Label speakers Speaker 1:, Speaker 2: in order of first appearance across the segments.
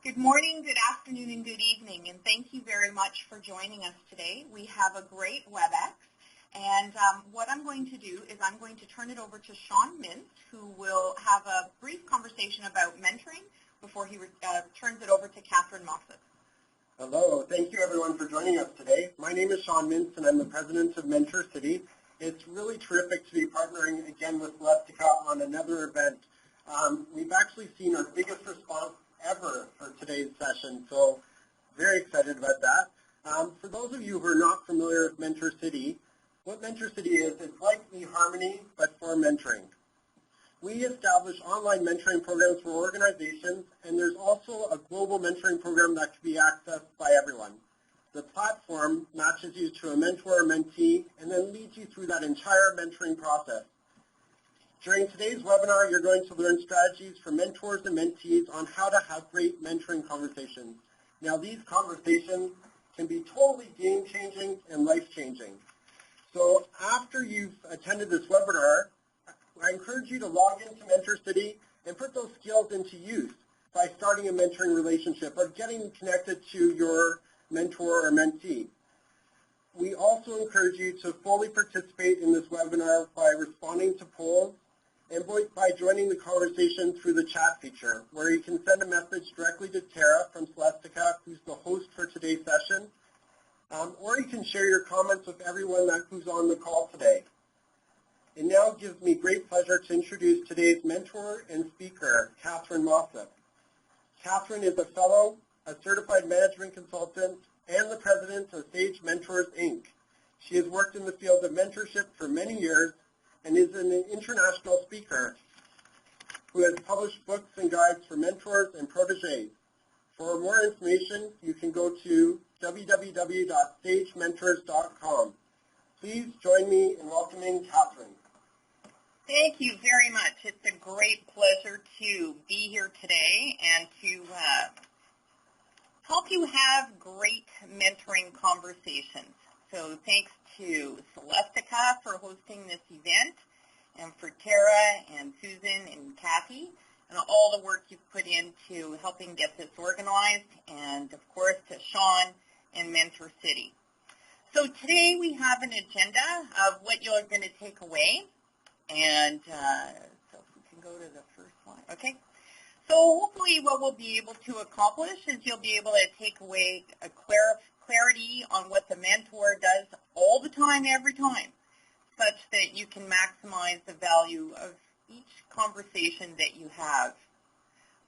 Speaker 1: Good morning, good afternoon, and good evening, and thank you very much for joining us today. We have a great WebEx, and what I'm going to do is I'm going to turn it over to Sean Mintz, who will have a brief conversation about mentoring before he turns it over to Catherine Mossop.
Speaker 2: Hello, thank you everyone for joining us today. My name is Sean Mintz, and I'm the president of Mentor City. It's really terrific to be partnering again with Celestica on another event. We've actually seen our biggest response ever for today's session, so very excited about that. For those of you who are not familiar with Mentor City, what Mentor City is, it's like eHarmony, but for mentoring. We establish online mentoring programs for organizations, and there's also a global mentoring program that can be accessed by everyone. The platform matches you to a mentor or mentee and then leads you through that entire mentoring process. During today's webinar, you're going to learn strategies for mentors and mentees on how to have great mentoring conversations. Now, these conversations can be totally game-changing and life-changing. So after you've attended this webinar, I encourage you to log into Mentor City and put those skills into use by starting a mentoring relationship or getting connected to your mentor or mentee. We also encourage you to fully participate in this webinar by responding to polls and by joining the conversation through the chat feature, where you can send a message directly to Tara from Celestica, who's the host for today's session, or you can share your comments with everyone who's on the call today. It now gives me great pleasure to introduce today's mentor and speaker, Catherine Mossa. Catherine is a fellow, a certified management consultant, and the president of Sage Mentors, Inc. She has worked in the field of mentorship for many years and is an international speaker who has published books and guides for mentors and proteges. For more information, you can go to www.sagementors.com. Please join me in welcoming Catherine.
Speaker 1: Thank you very much. It's a great pleasure to be here today and to help you have great mentoring conversations. So thanks to Celestica for hosting this event, and for Tara and Susan and Kathy, and all the work you've put into helping get this organized, and of course to Sean and Mentor City. So today we have an agenda of what you're going to take away, and so if we can go to the first one. Okay. So hopefully what we'll be able to accomplish is you'll be able to take away a clarity on what the mentor does all the time, every time, such that you can maximize the value of each conversation that you have.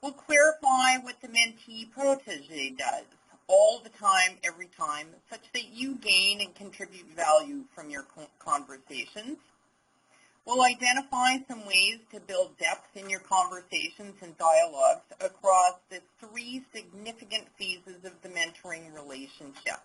Speaker 1: We'll clarify what the mentee protege does all the time, every time, such that you gain and contribute value from your conversations. We'll identify some ways to build depth in your conversations and dialogues across the three significant phases of the mentoring relationship.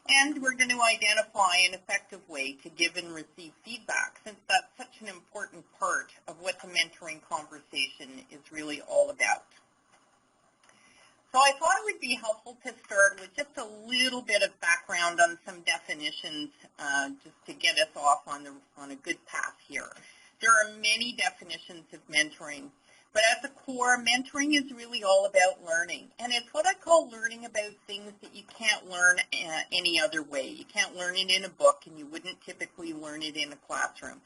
Speaker 1: And we're going to identify an effective way to give and receive feedback, since that's such an important part of what the mentoring conversation is really all about. So I thought it would be helpful to start with just a little bit of background on some definitions, just to get us off on a good path here. There are many definitions of mentoring, but at the core, mentoring is really all about learning. And it's what I call learning about things that you can't learn any other way. You can't learn it in a book, and you wouldn't typically learn it in a classroom.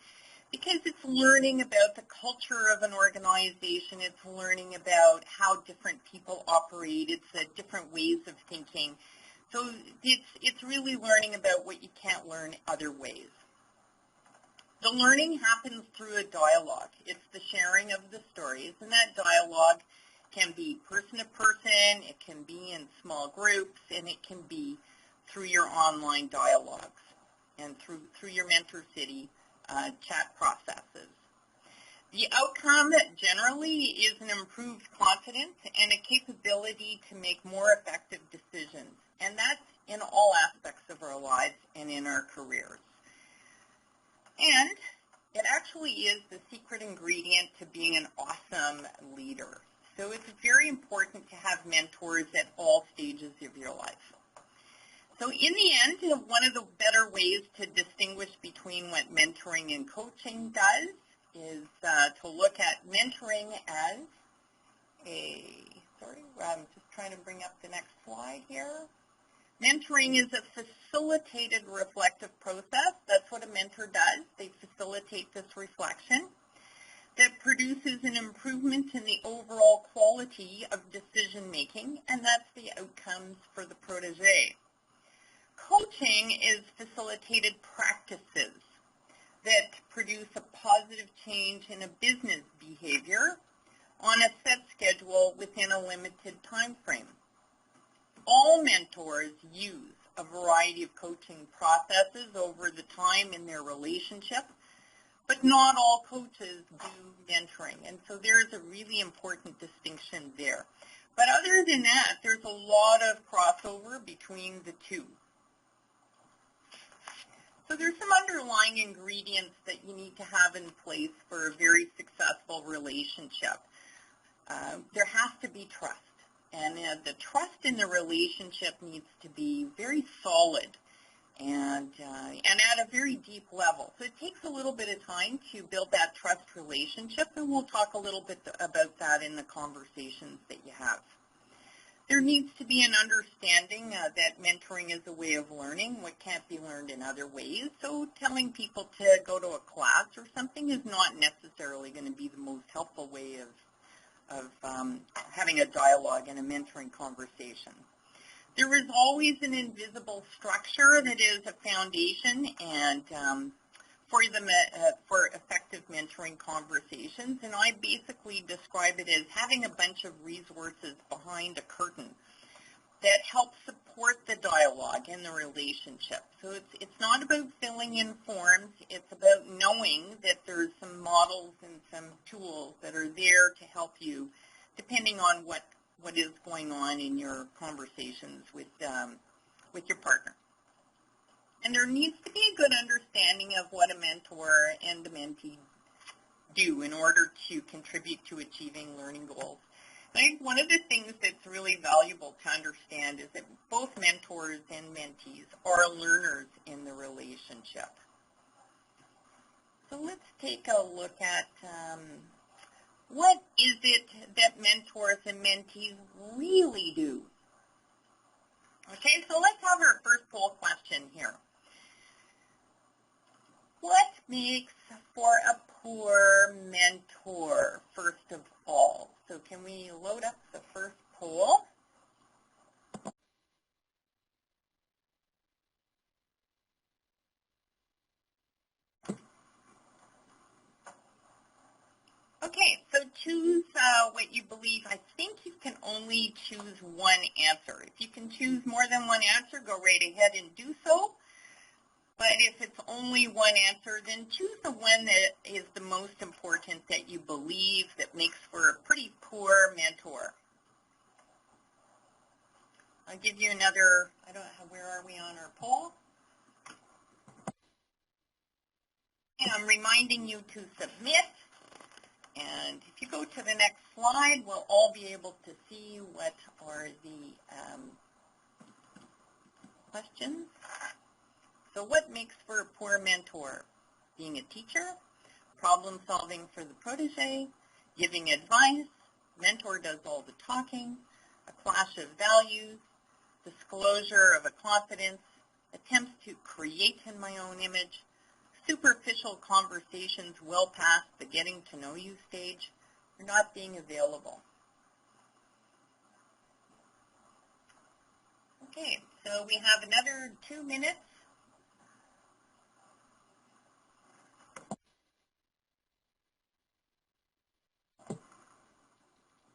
Speaker 1: Because it's learning about the culture of an organization, it's learning about how different people operate, it's different ways of thinking. So it's really learning about what you can't learn other ways. The learning happens through a dialogue. It's the sharing of the stories, and that dialogue can be person to person, it can be in small groups, and it can be through your online dialogues and through your Mentor City chat processes. The outcome generally is an improved confidence and a capability to make more effective decisions, and that's in all aspects of our lives and in our careers. And it actually is the secret ingredient to being an awesome leader. So it's very important to have mentors at all stages of your life. So in the end, one of the better ways to distinguish between what mentoring and coaching does is to look at mentoring as a Sorry, I'm just trying to bring up the next slide here. Mentoring is a facilitated reflective process. That's what a mentor does. They facilitate this reflection that produces an improvement in the overall quality of decision making, and that's the outcomes for the protege. Coaching is facilitated practices that produce a positive change in a business behavior on a set schedule within a limited time frame. All mentors use a variety of coaching processes over the time in their relationship, but not all coaches do mentoring, and so there's a really important distinction there. But other than that, there's a lot of crossover between the two. So there's some underlying ingredients that you need to have in place for a very successful relationship. There has to be trust, and the trust in the relationship needs to be very solid and at a very deep level. So it takes a little bit of time to build that trust relationship, and we'll talk a little bit about that in the conversations that you have. There needs to be an understanding that mentoring is a way of learning what can't be learned in other ways. So telling people to go to a class or something is not necessarily going to be the most helpful way of having a dialogue and a mentoring conversation. There is always an invisible structure that is a foundation and for effective mentoring conversations, and I basically describe it as having a bunch of resources behind a curtain that help support the dialogue and the relationship. So it's not about filling in forms, it's about knowing that there's some models and some tools that are there to help you depending on what is going on in your conversations with your partner. And there needs to be a good understanding of what a mentor and a mentee do in order to contribute to achieving learning goals. I think one of the things that's really valuable to understand is that both mentors and mentees are learners in the relationship. So let's take a look at what is it that mentors and mentees really do? Okay, so let's have our first poll question here. What makes for a poor mentor, first of all? So can we load up the first poll? Okay, so choose what you believe. I think you can only choose one answer. If you can choose more than one answer, go right ahead and do so. But if it's only one answer, then choose the one that is the most important that you believe that makes for a pretty poor mentor. I'll give you another, I don't know, where are we on our poll? And I'm reminding you to submit. And if you go to the next slide, we'll all be able to see what are the questions. So what makes for a poor mentor? Being a teacher, problem solving for the protege, giving advice, mentor does all the talking, a clash of values, disclosure of a confidence, attempts to create in my own image, superficial conversations well past the getting to know you stage, or not being available. Okay, so we have another 2 minutes.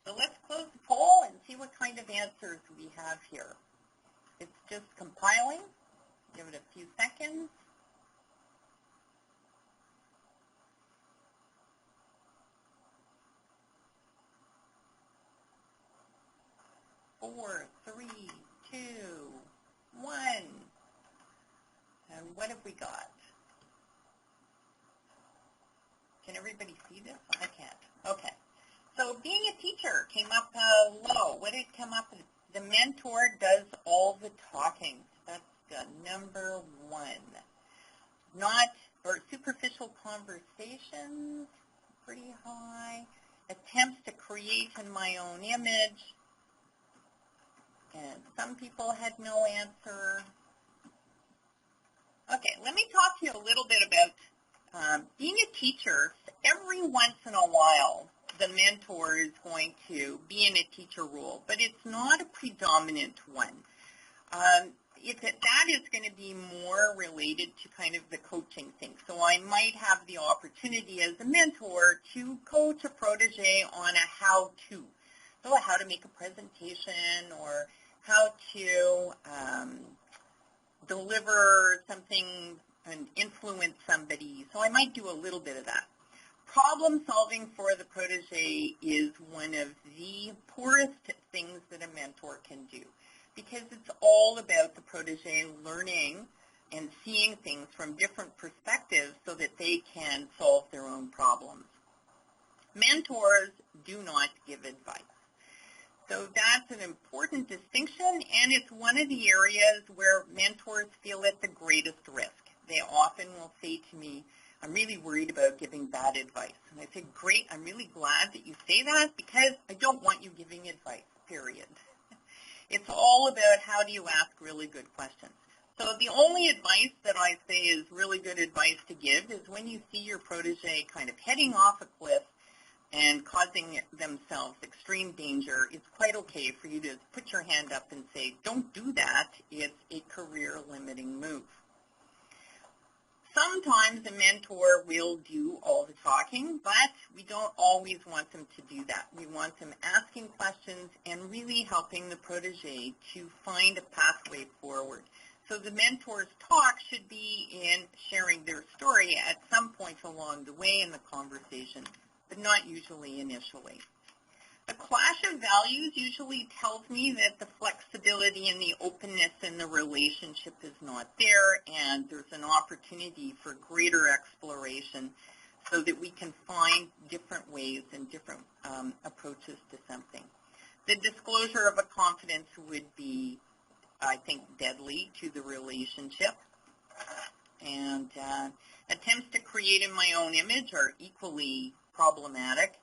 Speaker 1: So let's close the poll and see what kind of answers we have here. It's just compiling. Give it a few seconds. Four, three, two, one. And what have we got? Can everybody see this? I can't. Okay. So being a teacher came up low. What did it come up? The mentor does all the talking. That's the number one. Or superficial conversations, pretty high. Attempts to create in my own image, And some people had no answer. Okay, let me talk to you a little bit about being a teacher. Every once in a while, the mentor is going to be in a teacher role, but it's not a predominant one. That is going to be more related to kind of the coaching thing. So I might have the opportunity as a mentor to coach a protege on a how-to. So how to make a presentation or how to deliver something and influence somebody. So I might do a little bit of that. Problem solving for the protege is one of the poorest things that a mentor can do, because it's all about the protege learning and seeing things from different perspectives so that they can solve their own problems. Mentors do not give advice. So that's an important distinction, and it's one of the areas where mentors feel at the greatest risk. They often will say to me, I'm really worried about giving bad advice. And I say, great, I'm really glad that you say that, because I don't want you giving advice, period. It's all about how do you ask really good questions. So the only advice that I say is really good advice to give is when you see your protege kind of heading off a cliff and causing themselves extreme danger, it's quite okay for you to put your hand up and say, don't do that. It's a career-limiting move. Sometimes a mentor will do all the talking, but we don't always want them to do that. We want them asking questions and really helping the protege to find a pathway forward. So the mentor's talk should be in sharing their story at some point along the way in the conversation, but not usually initially. The clash of values usually tells me that the flexibility and the openness in the relationship is not there, and there's an opportunity for greater exploration so that we can find different ways and different approaches to something. The disclosure of a confidence would be, I think, deadly to the relationship. And attempts to create in my own image are equally problematic.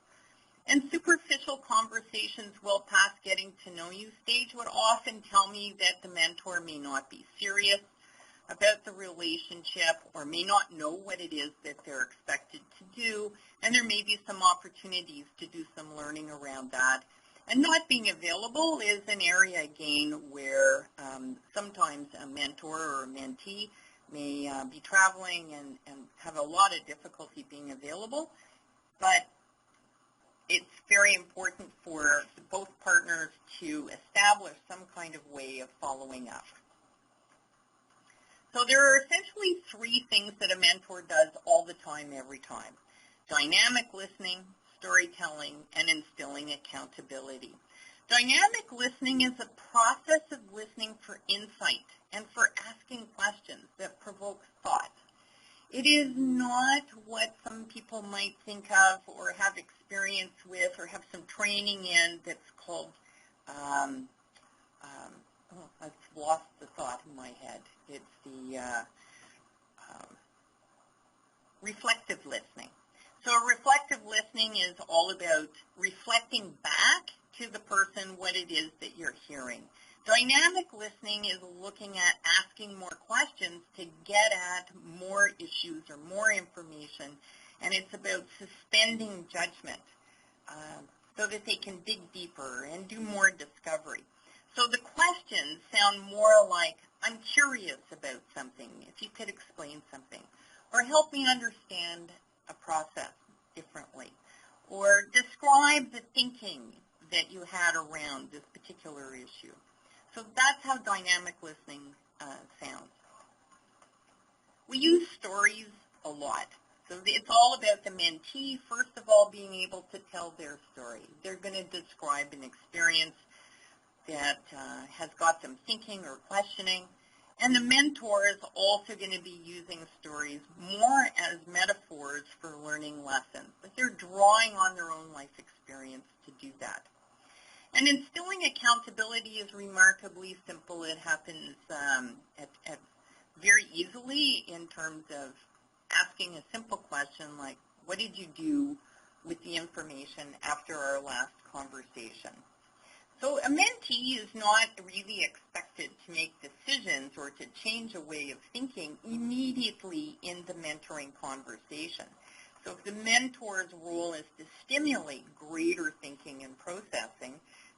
Speaker 1: And superficial conversations well past getting to know you stage would often tell me that the mentor may not be serious about the relationship or may not know what it is that they're expected to do, and there may be some opportunities to do some learning around that. And not being available is an area, again, where sometimes a mentor or a mentee may be traveling and have a lot of difficulty being available, but it's very important for both partners to establish some kind of way of following up. So there are essentially three things that a mentor does all the time, every time: dynamic listening, storytelling, and instilling accountability. Dynamic listening is a process of listening for insight and for asking questions that provoke thought. It is not what some people might think of or have experience with or have some training in that's called, I've lost the thought in my head. It's the reflective listening. So reflective listening is all about reflecting back to the person what it is that you're hearing. Dynamic listening is looking at asking more questions to get at more issues or more information, and it's about suspending judgment so that they can dig deeper and do more discovery. So the questions sound more like, I'm curious about something, if you could explain something, or help me understand a process differently, or describe the thinking that you had around this particular issue. So that's how dynamic listening sounds. We use stories a lot. So it's all about the mentee, first of all, being able to tell their story. They're going to describe an experience that has got them thinking or questioning. And the mentor is also going to be using stories more as metaphors for learning lessons. But they're drawing on their own life experience to do that. And instilling accountability is remarkably simple. It happens very easily in terms of asking a simple question like, what did you do with the information after our last conversation? So a mentee is not really expected to make decisions or to change a way of thinking immediately in the mentoring conversation. So if the mentor's role is to stimulate greater thinking and processing,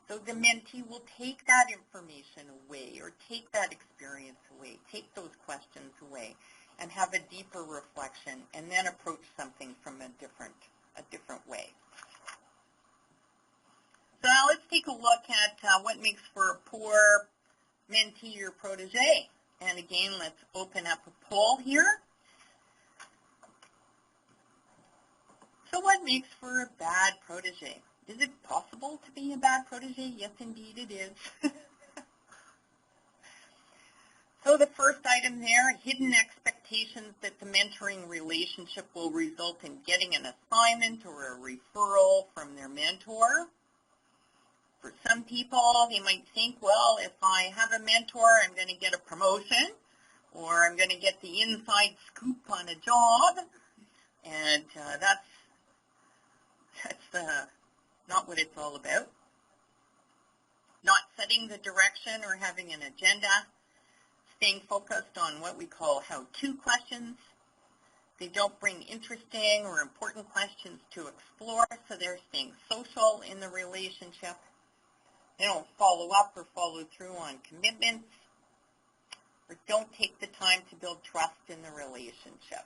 Speaker 1: so the mentee will take that information away or take that experience away, take those questions away, and have a deeper reflection and then approach something from a different way. So now let's take a look at what makes for a poor mentee or protege. And again, let's open up a poll here. So what makes for a bad protege? Is it possible to be a bad protege? Yes, indeed it is. So the first item there, hidden expectations that the mentoring relationship will result in getting an assignment or a referral from their mentor. For some people, they might think, well, if I have a mentor, I'm going to get a promotion, or I'm going to get the inside scoop on a job, and that's not what it's all about. Not setting the direction or having an agenda, staying focused on what we call how-to questions. They don't bring interesting or important questions to explore, so they're staying social in the relationship. They don't follow up or follow through on commitments, or don't take the time to build trust in the relationship.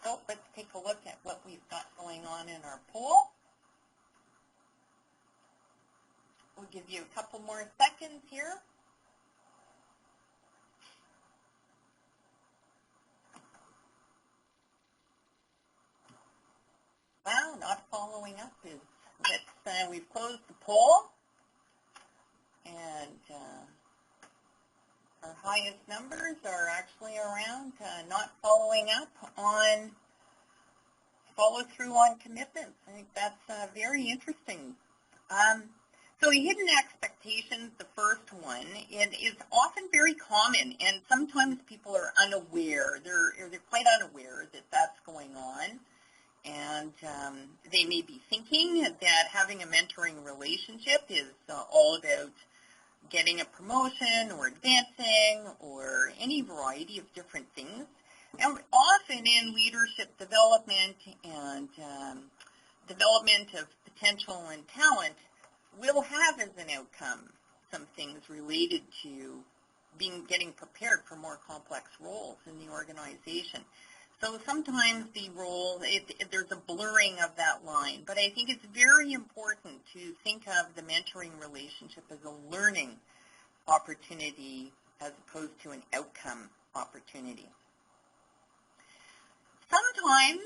Speaker 1: So let's take a look at what we've got going on in our poll. We'll give you a couple more seconds here. Wow, not following up is, we've closed the poll. And our highest numbers are actually around not following up on follow-through on commitments. I think that's very interesting. So hidden expectations, the first one, it is often very common, and sometimes people are unaware. They're quite unaware that that's going on. And they may be thinking that having a mentoring relationship is all about getting a promotion or advancing or any variety of different things. And often in leadership development and development of potential and talent, we'll have as an outcome some things related to getting prepared for more complex roles in the organization. So sometimes the role, there's a blurring of that line, but I think it's very important to think of the mentoring relationship as a learning opportunity as opposed to an outcome opportunity. Sometimes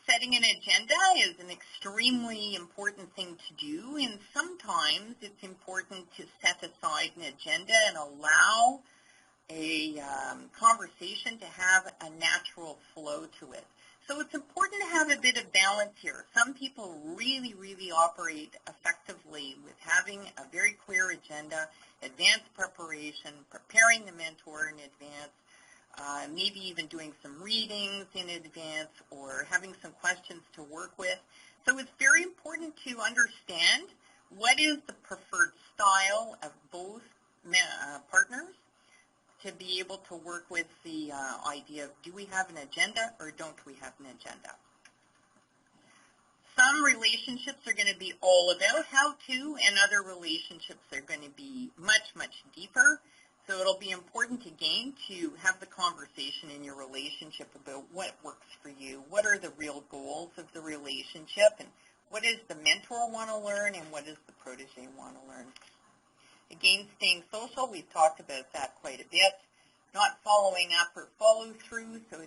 Speaker 1: setting an agenda is an extremely important thing to do, and sometimes it's important to set aside an agenda and allow a conversation to have a natural flow to it. So it's important to have a bit of balance here. Some people really, really operate effectively with having a very clear agenda, advanced preparation, preparing the mentor in advance, maybe even doing some readings in advance or having some questions to work with. So it's very important to understand what is the preferred style of both partners, to be able to work with the idea of, do we have an agenda or don't we have an agenda? Some relationships are going to be all about how-to, and other relationships are going to be much, much deeper. So it'll be important, again, to have the conversation in your relationship about what works for you, what are the real goals of the relationship, and what does the mentor want to learn, and what does the protege want to learn. Again, staying social, we've talked about that quite a bit. Not following up or follow through, so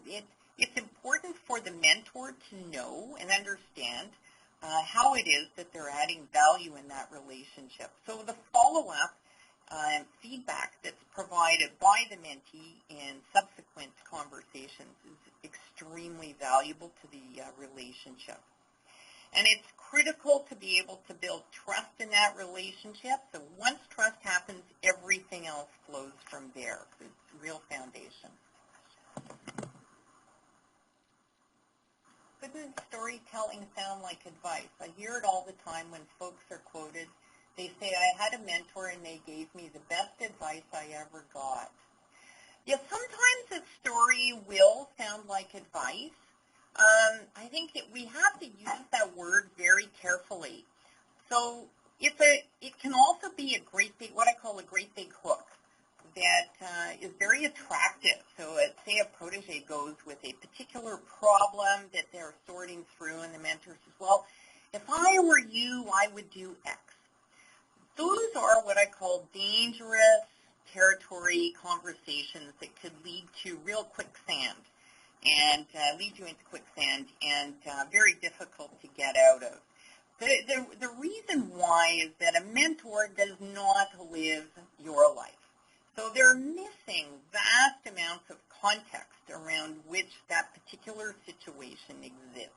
Speaker 1: it's important for the mentor to know and understand how it is that they're adding value in that relationship. So the follow-up feedback that's provided by the mentee in subsequent conversations is extremely valuable to the relationship. And it's critical to be able to build trust in that relationship. So once trust happens, everything else flows from there. It's a real foundation. Couldn't storytelling sound like advice? I hear it all the time when folks are quoted They say, I had a mentor and they gave me the best advice I ever got. Yeah, sometimes a story will sound like advice. I think that we have to use that word very carefully. So it can also be a great big, what I call a great big hook that is very attractive. So say a protege goes with a particular problem that they're sorting through, and the mentor says, well, if I were you, I would do X. Those are what I call dangerous territory conversations that could lead to real quicksand and lead you into quicksand and very difficult to get out of. The reason why is that a mentor does not live your life. So they're missing vast amounts of context around which that particular situation exists.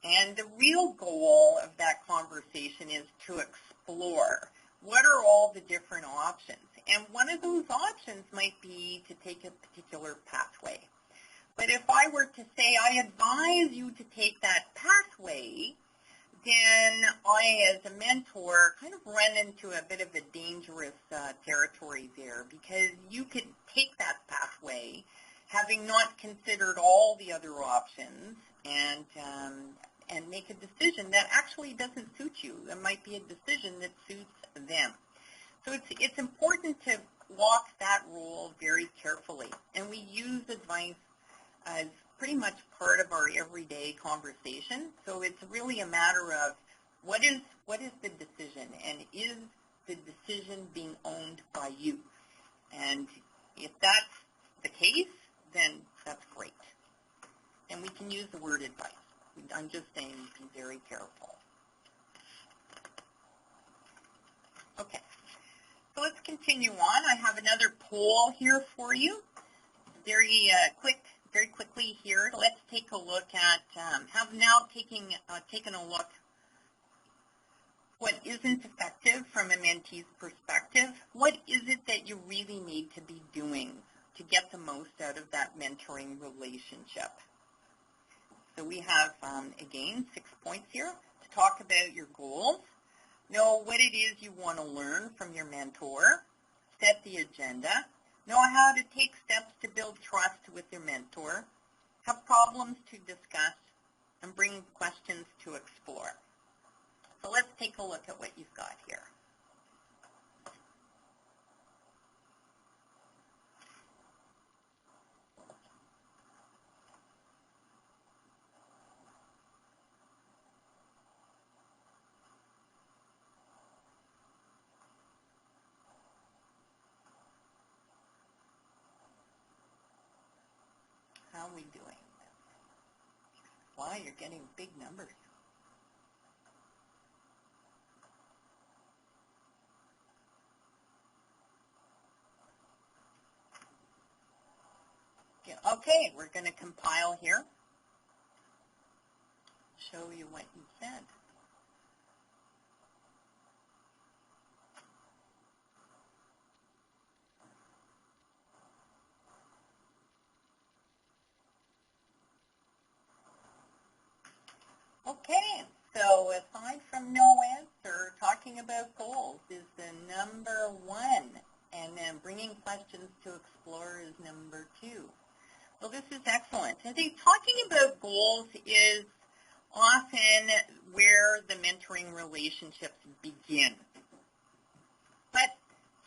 Speaker 1: And the real goal of that conversation is to explore what are all the different options. And one of those options might be to take a particular pathway. But if I were to say, I advise you to take that pathway, then I, as a mentor, kind of run into a bit of a dangerous territory there, because you could take that pathway, having not considered all the other options, and make a decision that actually doesn't suit you. It might be a decision that suits them. So it's important to walk that rule very carefully, and we use advice as pretty much part of our everyday conversation. So it's really a matter of what is the decision, and is the decision being owned by you? And if that's the case, then that's great. And we can use the word advice. I'm just saying be very careful. Okay, so let's continue on. I have another poll here for you. Very quickly here. Let's take a look at, have now taken a look what isn't effective from a mentee's perspective. What is it that you really need to be doing to get the most out of that mentoring relationship? So we have, again, 6 points here to talk about your goals. Know what it is you want to learn from your mentor. Set the agenda. Know how to take steps to build trust with your mentor. Have problems to discuss, and bring questions to explore. So let's take a look at what you've got here. How are we doing? Wow, you're getting big numbers. Yeah, okay, we're going to compile here. Show you what you said. Okay, so aside from no answer, talking about goals is the number one, and then bringing questions to explore is number two. Well, this is excellent. I think talking about goals is often where the mentoring relationships begin. But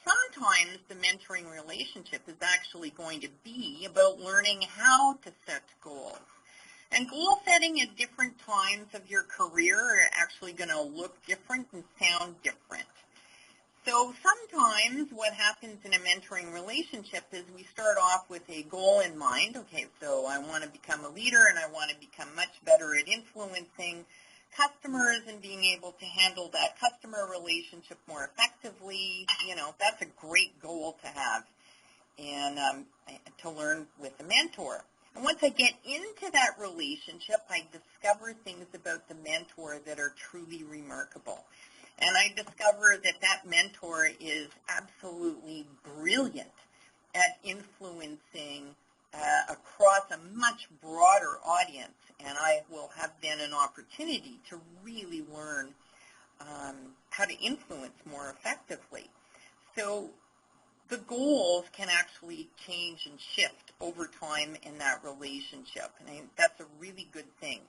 Speaker 1: sometimes the mentoring relationship is actually going to be about learning how to set goals. And goal setting at different times of your career are actually going to look different and sound different. So sometimes what happens in a mentoring relationship is we start off with a goal in mind. Okay, so I want to become a leader, and I want to become much better at influencing customers and being able to handle that customer relationship more effectively. You know, that's a great goal to have and to learn with a mentor. And once I get into that relationship, I discover things about the mentor that are truly remarkable. And I discover that that mentor is absolutely brilliant at influencing across a much broader audience. And I will have then an opportunity to really learn how to influence So the goals can actually change and shift over time in that relationship, and that's a really good thing.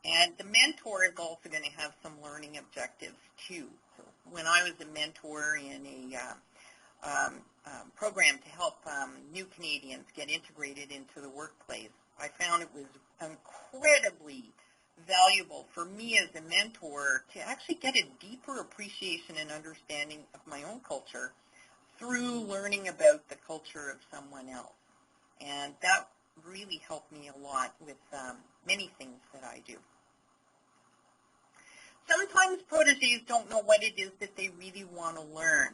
Speaker 1: And the mentor is also going to have some learning objectives too. So when I was a mentor in a program to help new Canadians get integrated into the workplace, I found it was incredibly valuable for me as a mentor to actually get a deeper appreciation and understanding of my own culture through learning about the culture of someone else. And that really helped me a lot with many things that I do. Sometimes proteges don't know what it is that they really want to learn.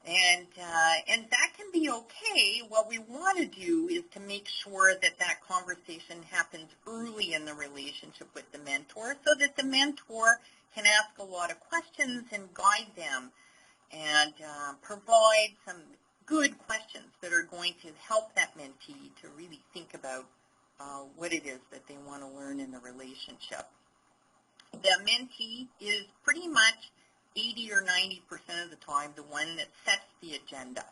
Speaker 1: And that can be okay. What we want to do is to make sure that that conversation happens early in the relationship with the mentor so that the mentor can ask a lot of questions and guide them and provide some good questions that are going to help that mentee to really think about what it is that they want to learn in the relationship. The mentee is pretty much 80 or 90% of the time the one that sets the agenda.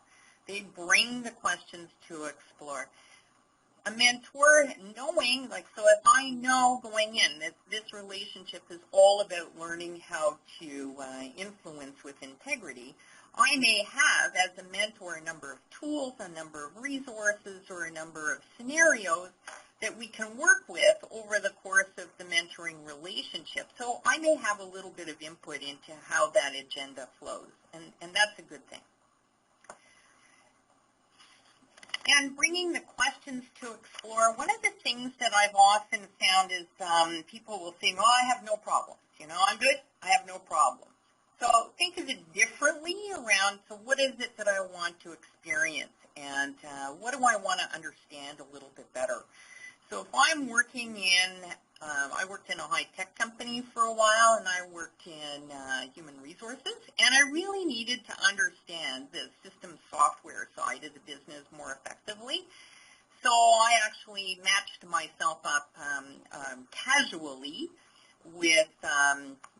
Speaker 1: They bring the questions to explore. A mentor knowing, so if I know going in that this relationship is all about learning how to influence with integrity, I may have, as a mentor, a number of tools, a number of resources, or a number of scenarios that we can work with over the course of the mentoring relationship. So I may have a little bit of input into how that agenda flows, and that's a good thing. And bringing the questions to explore, one of the things that I've often found is people will say, I have no problems. I'm good, I have no problem. So think of it differently around, so what is it that I want to experience, and what do I want to understand a little bit better? So if I'm working I worked in a high-tech company for a while, and I worked in human resources, and I really needed to understand the system software side of the business more effectively. So I actually matched myself up casually with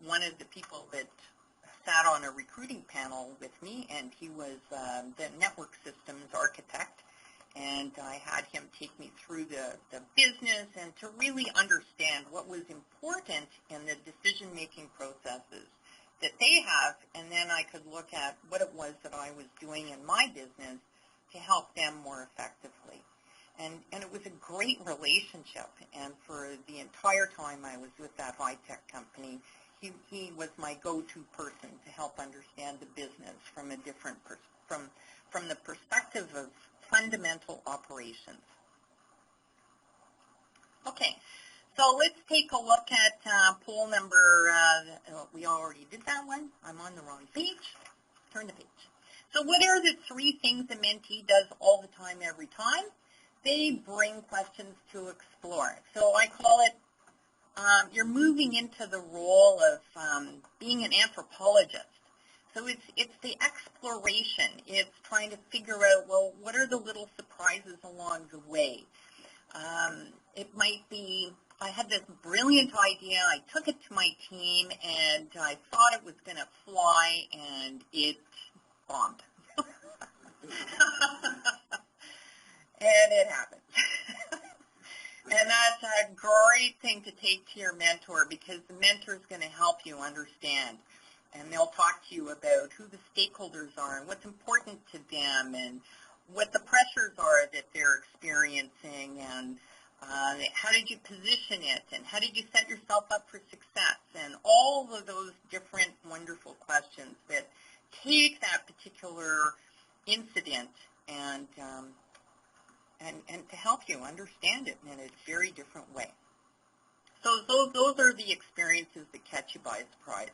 Speaker 1: one of the people that sat on a recruiting panel with me, and he was the network systems architect. And I had him take me through the business and to really understand what was important in the decision-making processes that they have, and then I could look at what it was that I was doing in my business to help them more effectively. And it was a great relationship, and for the entire time I was with that high-tech company, he was my go-to person to help understand the business from a different from the perspective of fundamental operations. Okay, so let's take a look at poll number, we already did that one. I'm on the wrong page. Turn the page. So what are the three things a mentee does all the time, every time? They bring questions to explore. So I call it, you're moving into the role of being an anthropologist. So it's the exploration. It's trying to figure out, well, what are the little surprises along the way? It might be, I had this brilliant idea. I took it to my team, and I thought it was going to fly, and it bombed. And it happened. And that's a great thing to take to your mentor, because the mentor is going to help you understand. And they'll talk to you about who the stakeholders are and what's important to them and what the pressures are that they're experiencing, and how did you position it, and how did you set yourself up for success, and all of those different wonderful questions that take that particular incident and to help you understand it in a very different way. So those are the experiences that catch you by surprise.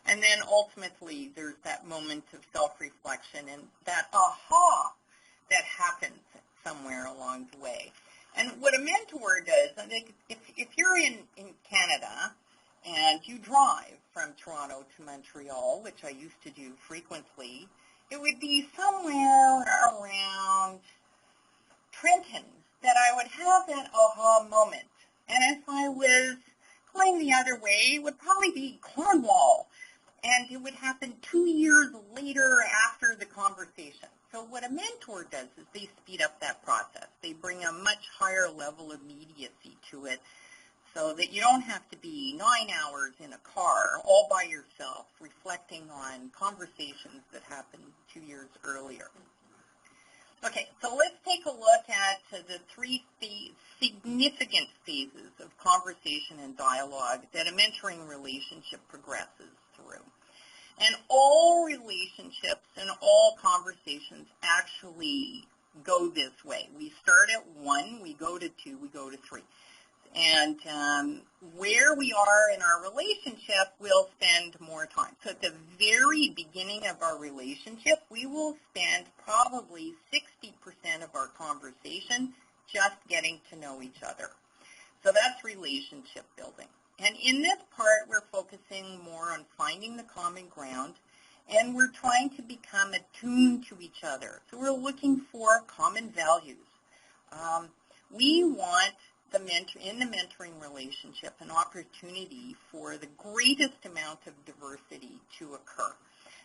Speaker 1: And then ultimately there's that moment of self-reflection and that aha that happens somewhere along the way. And what a mentor does, I think if you're in Canada and you drive from Toronto to Montreal, which I used to do frequently, it would be somewhere around Trenton that I would have that aha moment. And if I was going the other way, it would probably be Cornwall. And it would happen 2 years later after the conversation. So what a mentor does is they speed up that process. They bring a much higher level of immediacy to it so that you don't have to be 9 hours in a car all by yourself reflecting on conversations that happened 2 years earlier. Okay, so let's take a look at the three significant phases of conversation and dialogue that a mentoring relationship progresses through. And all relationships and all conversations actually go this way. We start at 1, we go to 2, we go to 3. And where we are in our relationship, we'll spend more time. So at the very beginning of our relationship, we will spend probably 60% of our conversation just getting to know each other. So that's relationship building. And in this part, we're focusing more on finding the common ground, and we're trying to become attuned to each other. So we're looking for common values. We want in the mentoring relationship an opportunity for the greatest amount of diversity to occur.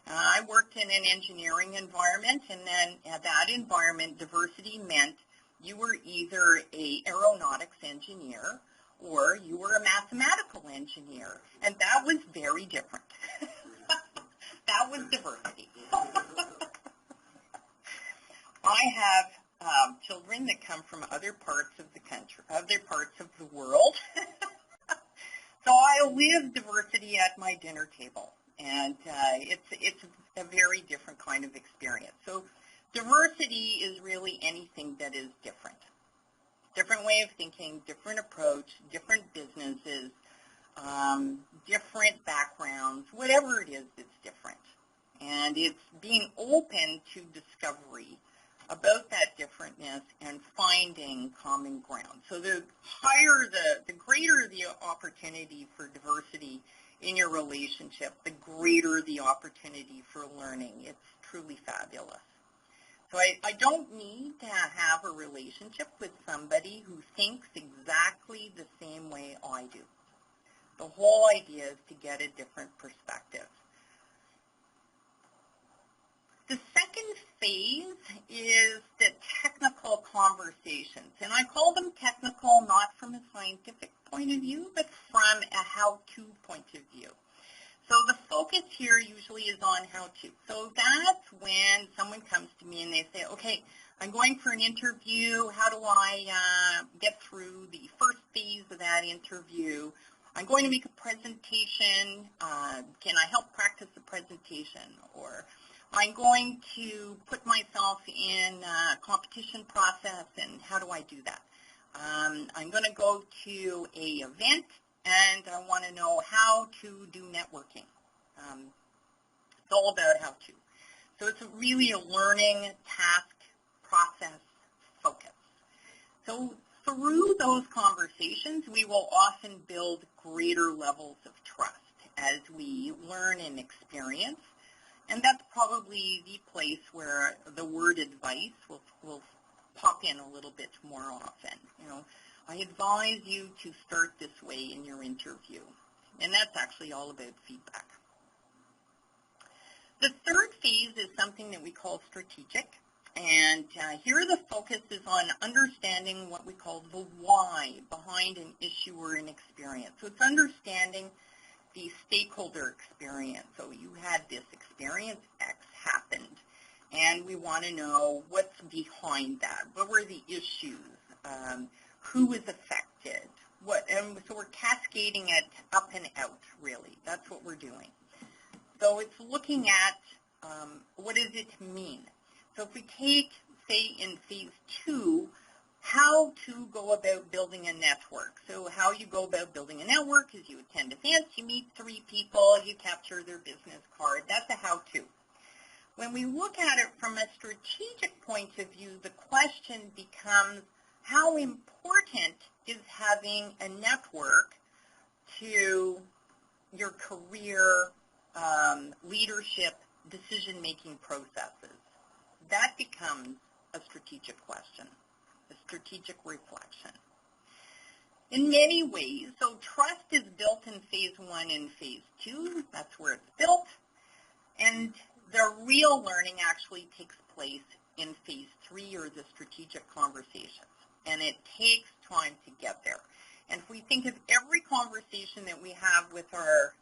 Speaker 1: I worked in an engineering environment, and then at that environment, diversity meant you were either an aeronautics engineer or you were a mathematical engineer, and that was very different. That was diversity. I have children that come from other parts of the country, other parts of the world. So I live diversity at my dinner table, and it's a very different kind of experience. So diversity is really anything that is different. Different way of thinking, different approach, different businesses, different backgrounds, whatever it is, it's different. And it's being open to discovery about that differentness and finding common ground. So the greater the opportunity for diversity in your relationship, the greater the opportunity for learning. It's truly fabulous. So I don't need to have a relationship with somebody who thinks exactly the same way I do. The whole idea is to get a different perspective. The second phase is the technical conversations, and I call them technical not from a scientific point of view, but from a how-to point of view. So the focus here usually is on how-to. So that's when someone comes to me and they say, okay, I'm going for an interview. How do I get through the first phase of that interview? I'm going to make a presentation. Can I help practice the presentation? Or I'm going to put myself in a competition process, and how do I do that? I'm going to go to an event, and I want to know how to do networking. It's all about how to. So it's really a learning, task, process, focus. So through those conversations, we will often build greater levels of trust as we learn and experience. And that's probably the place where the word advice will pop in a little bit more often. You know, I advise you to start this way in your interview. And that's actually all about feedback. The third phase is something that we call strategic. And here the focus is on understanding what we call the why behind an issue or an experience. So it's understanding the stakeholder experience. So you had this experience, X happened, and we want to know what's behind that. What were the issues? Who was affected? And so we're cascading it up and out, really. That's what we're doing. So it's looking at what does it mean? So if we take, say, in phase 2, how to go about building a network. So how you go about building a network is you attend events, you meet 3 people, you capture their business card. That's a how-to. When we look at it from a strategic point of view, the question becomes how important is having a network to your career, leadership, decision-making processes? That becomes a strategic question, a strategic reflection. In many ways, so trust is built in phase 1 and phase 2. That's where it's built. And the real learning actually takes place in phase 3, or the strategic conversations, and it takes time to get there. And if we think of every conversation that we have with our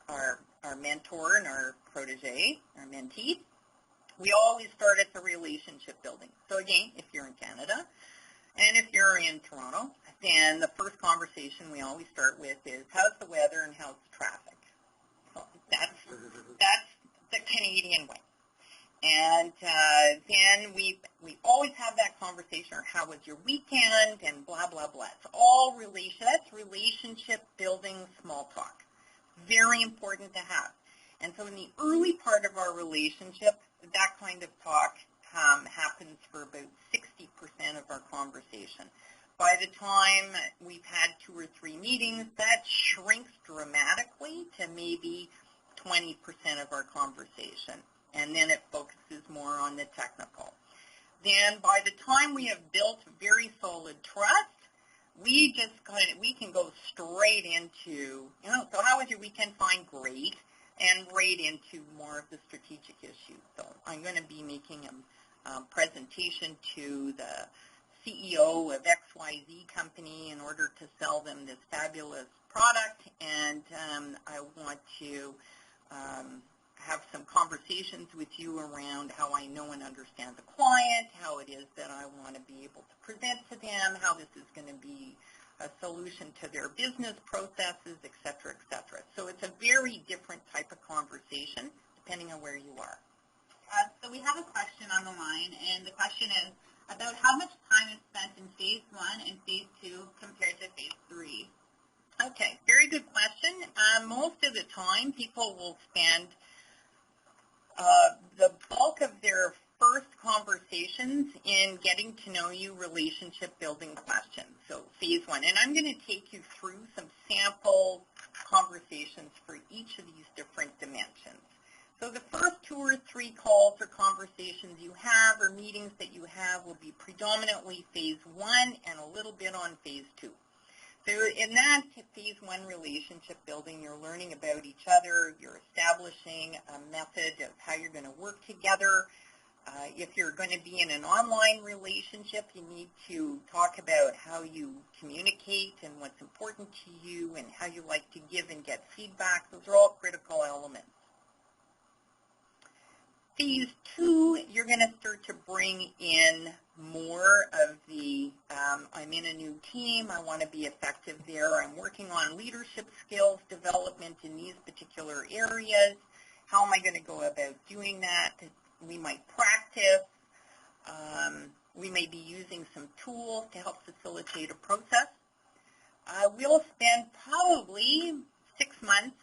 Speaker 1: mentor and our protege, our mentee, we always start at the relationship building. So again, if you're in Canada and if you're in Toronto, then the first conversation we always start with is, how's the weather and how's the traffic? So that's the Canadian way. And then we always have that conversation, or how was your weekend, and blah, blah, blah. It's all that's relationship building small talk. Very important to have. And so in the early part of our relationship, that kind of talk happens for about 60% of our conversation. By the time we've had 2 or 3 meetings, that shrinks dramatically to maybe 20% of our conversation. And then it focuses more on the technical. Then by the time we have built very solid trust, we can go straight into, so how was your weekend? Fine, great, and right into more of the strategic issues. So I'm going to be making a presentation to the CEO of XYZ company in order to sell them this fabulous product, and I want to have some conversations with you around how I know and understand the client, how it is that I want to be able to present to them, how this is going to be a solution to their business processes, et cetera, et cetera. So it's a very different type of conversation depending on where you are.
Speaker 3: So we have a question on the line, and the question is about how much time is spent in phase 1 and phase 2 compared to phase 3.
Speaker 1: Okay, very good question. Most of the time, people will spend the bulk of their first conversations in getting to know you, relationship building questions. So phase 1. And I'm going to take you through some sample conversations for each of these different dimensions. So the first 2 or 3 calls or conversations you have, or meetings that you have, will be predominantly phase 1 and a little bit on phase 2. So in that phase 1 relationship building, you're learning about each other, you're establishing a method of how you're going to work together. If you're going to be in an online relationship, you need to talk about how you communicate and what's important to you and how you like to give and get feedback. Those are all critical elements. Phase 2, you're going to start to bring in more of the, I'm in a new team, I want to be effective there, I'm working on leadership skills development in these particular areas. How am I going to go about doing that? We might practice. We may be using some tools to help facilitate a process. We'll spend probably 6 months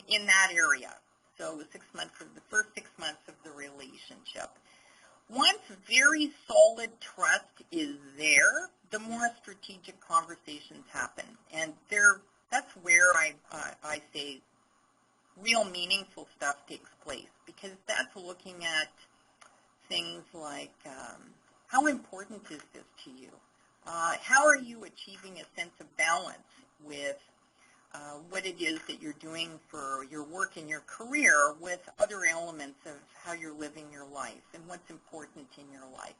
Speaker 1: in that area. So 6 months of the first 6 months of the relationship. Once very solid trust is there, the more strategic conversations happen. And that's where I say real meaningful stuff takes place, because that's looking at things like how important is this to you? How are you achieving a sense of balance with what it is that you're doing for your work and your career with other elements of how you're living your life and what's important in your life.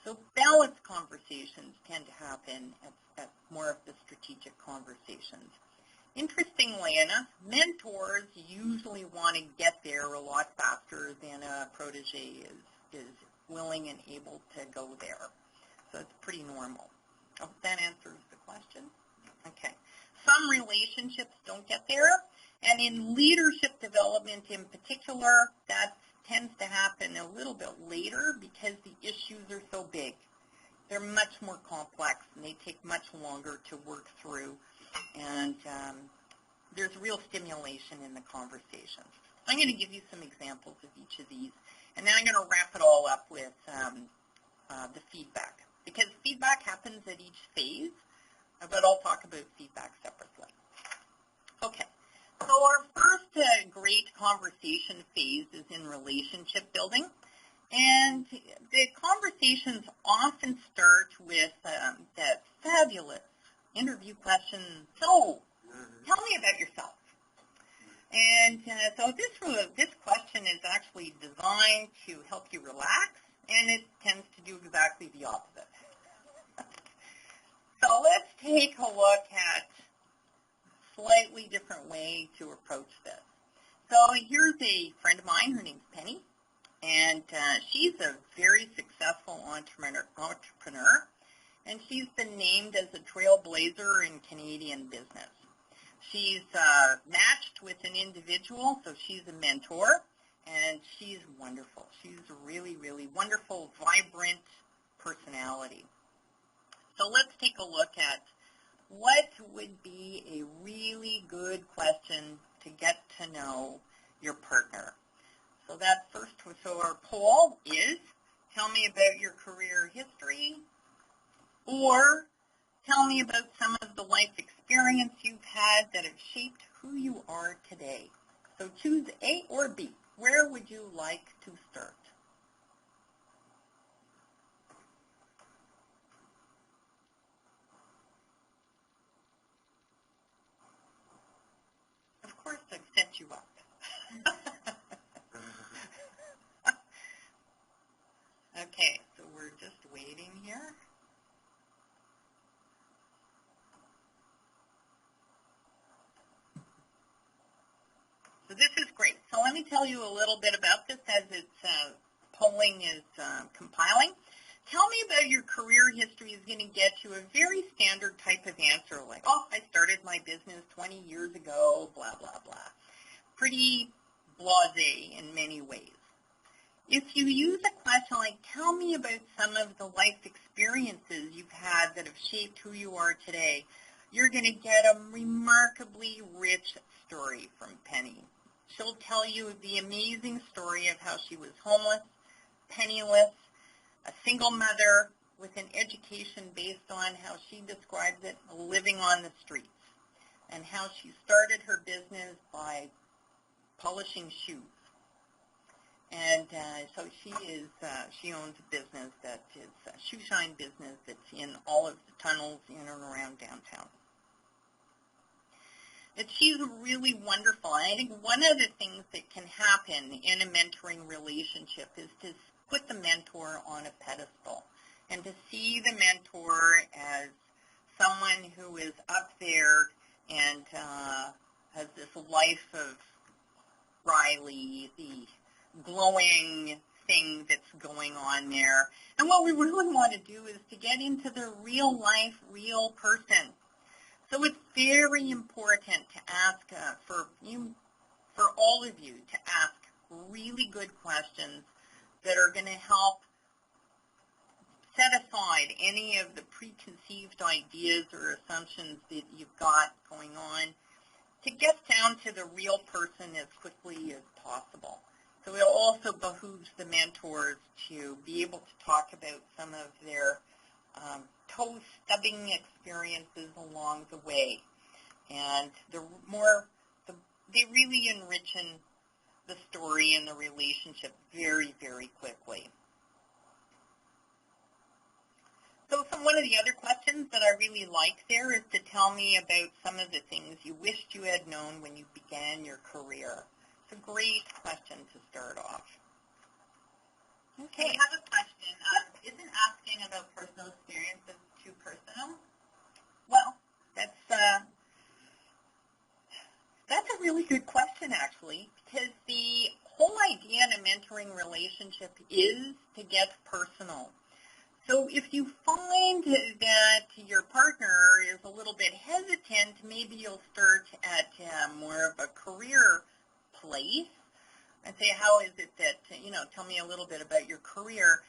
Speaker 1: So balanced conversations tend to happen at more of the strategic conversations. Interestingly enough, mentors usually want to get there a lot faster than a protege is willing and able to go there. So it's pretty normal. I hope that answers the question. Okay. Some relationships don't get there, and in leadership development in particular, that tends to happen a little bit later because the issues are so big. They're much more complex, and they take much longer to work through, and there's real stimulation in the conversations. I'm going to give you some examples of each of these, and then I'm going to wrap it all up with the feedback, because feedback happens at each phase, but I'll talk about feedback separately. Okay, so our first great conversation phase is in relationship building, and the conversations often start with that fabulous interview question, so tell me about yourself. And so this question is actually designed to help you relax, and it tends to do exactly the opposite. So let's take a look at a slightly different way to approach this. So here's a friend of mine. Her name's Penny, and she's a very successful entrepreneur, and she's been named as a trailblazer in Canadian business. She's matched with an individual, so she's a mentor, and she's wonderful. She's a really, really wonderful, vibrant personality. So let's take a look at what would be a really good question to get to know your partner. So that first, so our poll is, tell me about your career history, or tell me about some of the life experience you've had that have shaped who you are today. So choose A or B. Where would you like to start? Of course, I've set you up. Okay, so we're just waiting here. So this is great. So let me tell you a little bit about this as its polling is compiling. Tell me about your career history is going to get you a very standard type of answer like, oh, I started my business 20 years ago, blah, blah, blah. Pretty blasé in many ways. If you use a question like, tell me about some of the life experiences you've had that have shaped who you are today, you're going to get a remarkably rich story from Penny. She'll tell you the amazing story of how she was homeless, penniless, a single mother with an education based on how she describes it, living on the streets, and how she started her business by polishing shoes. And so she owns a business that is a shoe shine business that's in all of the tunnels in and around downtown. And she's really wonderful. And I think one of the things that can happen in a mentoring relationship is to put the mentor on a pedestal and to see the mentor as someone who is up there and has this life of Riley, the glowing thing that's going on there. And what we really want to do is to get into the real life, real person. So it's very important to ask for all of you to ask really good questions that are going to help set aside any of the preconceived ideas or assumptions that you've got going on to get down to the real person as quickly as possible. So it also behooves the mentors to be able to talk about some of their toe-stubbing experiences along the way. And they really enrich the story and the relationship very, very quickly. So one of the other questions that I really like there is to tell me about some of the things you wished you had known when you began your career. It's a great question to start off. Okay.
Speaker 3: I have a question. Isn't asking about personal experiences too personal?
Speaker 1: Well, that's a really good question, actually, because the whole idea in a mentoring relationship is to get personal. So if you find that your partner is a little bit hesitant, maybe you'll start at more of a career place and say, how is it that, tell me a little bit about your career.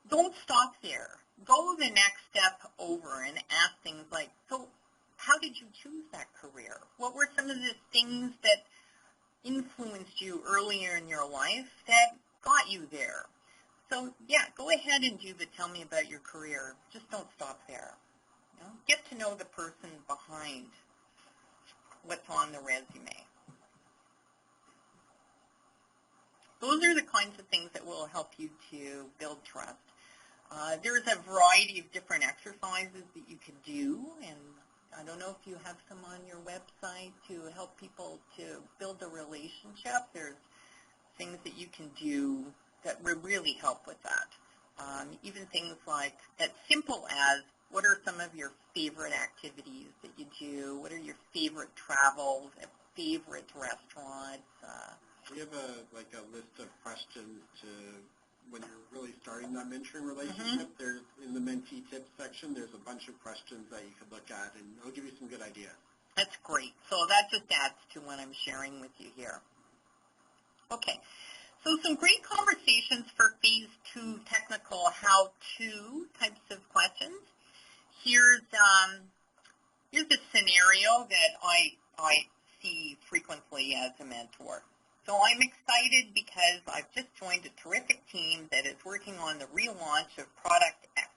Speaker 1: Don't stop there. Go the next step over and ask things like, so how did you choose that career? What were some of the things that influenced you earlier in your life that got you there? So, yeah, go ahead and do the tell me about your career. Just don't stop there. Get to know the person behind what's on the resume. Those are the kinds of things that will help you to build trust. There's a variety of different exercises that you could do, and I don't know if you have some on your website to help people to build a relationship. There's things that you can do that will really help with that. Even things like as simple as, what are some of your favorite activities that you do? What are your favorite travels, favorite restaurants?
Speaker 2: We have a list of questions to, when you're really starting that mentoring relationship. There's, in the mentee tips section, there's a bunch of questions that you could look at, and it'll give you some good ideas.
Speaker 1: That's great. So that just adds to what I'm sharing with you here. Okay. So some great conversations for phase 2 technical how-to types of questions. Here's a scenario that I see frequently as a mentor. So I'm excited because I've just joined a terrific team that is working on the relaunch of Product X.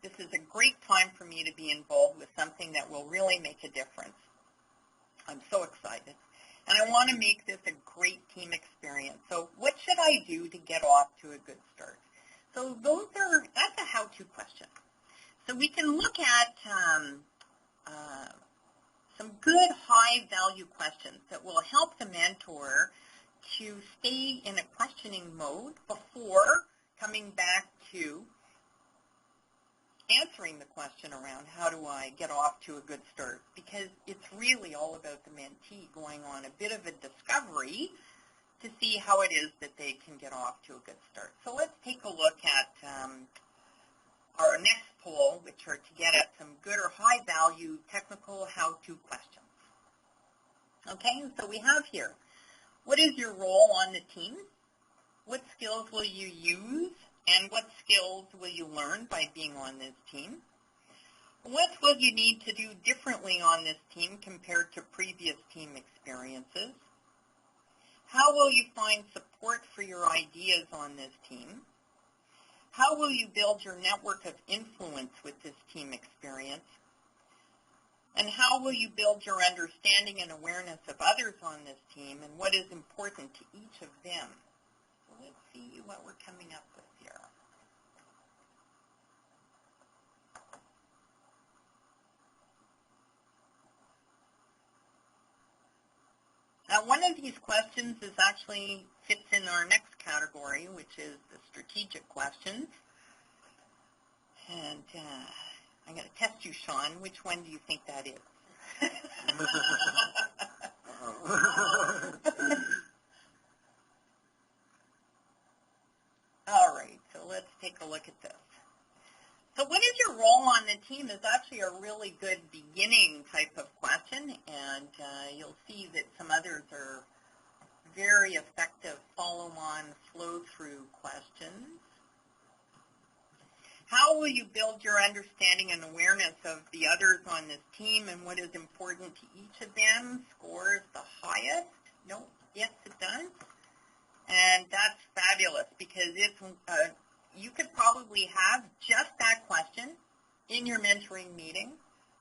Speaker 1: This is a great time for me to be involved with something that will really make a difference. I'm so excited. And I want to make this a great team experience. So what should I do to get off to a good start? So that's a how-to question. So we can look at some good high-value questions that will help the mentor to stay in a questioning mode before coming back to answering the question around how do I get off to a good start, because it's really all about the mentee going on a bit of a discovery to see how it is that they can get off to a good start. So let's take a look at our next poll, which are to get at some good or high-value technical how-to questions. Okay, so we have here, what is your role on the team? What skills will you use? And what skills will you learn by being on this team? What will you need to do differently on this team compared to previous team experiences? How will you find support for your ideas on this team? How will you build your network of influence with this team experience? And how will you build your understanding and awareness of others on this team and what is important to each of them? So let's see what we're coming up with here. Now, one of these questions is actually fits in our next category, which is the strategic questions. And I'm going to test you, Sean. Which one do you think that is? All right, so let's take a look at this. So what is your role on the team is actually a really good beginning type of question, and you'll see that some others are very effective follow-on, flow-through questions. How will you build your understanding and awareness of the others on this team and what is important to each of them? Scores the highest? No. Yes, it does. And that's fabulous because it's, you could probably have just that question in your mentoring meeting,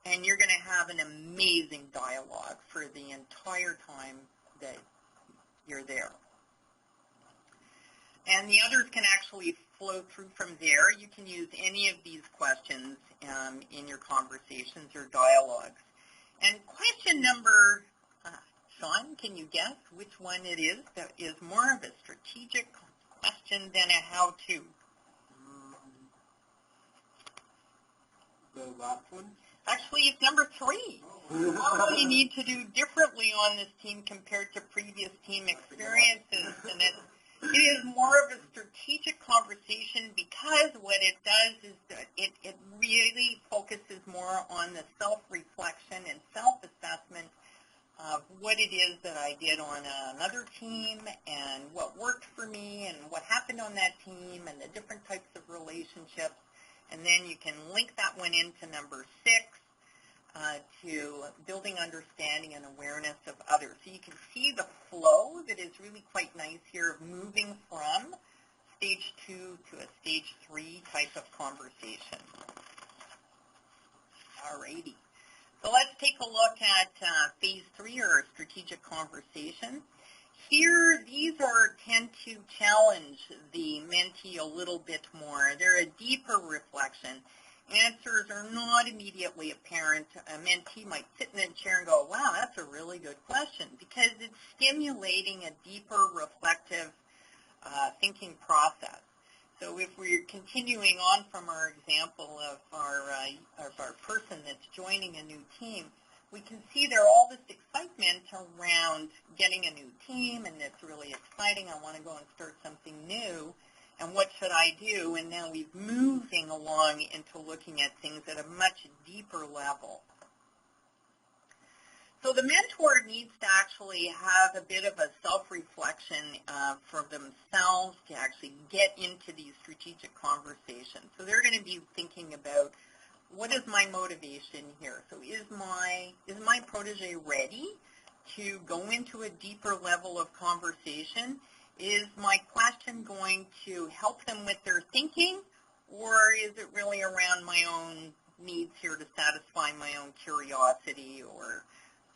Speaker 1: and you're going to have an amazing dialogue for the entire time that you're there. And the others can actually flow through from there. You can use any of these questions in your conversations or dialogues. And question number, Sean, can you guess which one it is that is more of a strategic question than a how-to?
Speaker 2: The last one?
Speaker 1: Actually, it's number 3. What will you need to do differently on this team compared to previous team experiences? And it is more of a strategic conversation because what it does is that it really focuses more on the self-reflection and self-assessment of what it is that I did on another team and what worked for me and what happened on that team and the different types of relationships. And then you can link that one into number 6 to building understanding and awareness of others. So you can see the flow that is really quite nice here of moving from stage 2 to a stage 3 type of conversation. Alrighty. So let's take a look at phase 3 or strategic conversation. Here, these tend to challenge the mentee a little bit more. They're a deeper reflection. answers are not immediately apparent, a mentee might sit in a chair and go, wow, that's a really good question, because it's stimulating a deeper reflective thinking process. So if we're continuing on from our example of our person that's joining a new team, we can see there all this excitement around getting a new team, and it's really exciting. I want to go and start something new, and what should I do? And now we're moving along into looking at things at a much deeper level. So the mentor needs to actually have a bit of a self-reflection for themselves to actually get into these strategic conversations. So they're going to be thinking about, what is my motivation here? So is my protege ready to go into a deeper level of conversation? Is my question going to help them with their thinking, or is it really around my own needs here to satisfy my own curiosity, or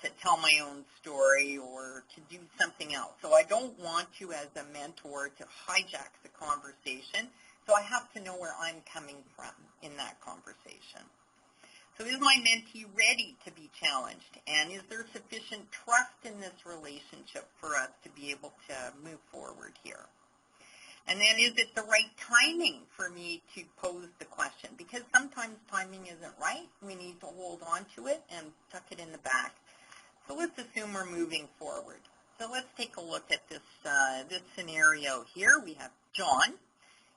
Speaker 1: to tell my own story, or to do something else? So I don't want to, as a mentor, to hijack the conversation. So I have to know where I'm coming from in that conversation. So is my mentee ready to be challenged? And is there sufficient trust in this relationship for us to be able to move forward here? And then is it the right timing for me to pose the question? Because sometimes timing isn't right. We need to hold on to it and tuck it in the back. So let's assume we're moving forward. So let's take a look at this scenario here. We have John.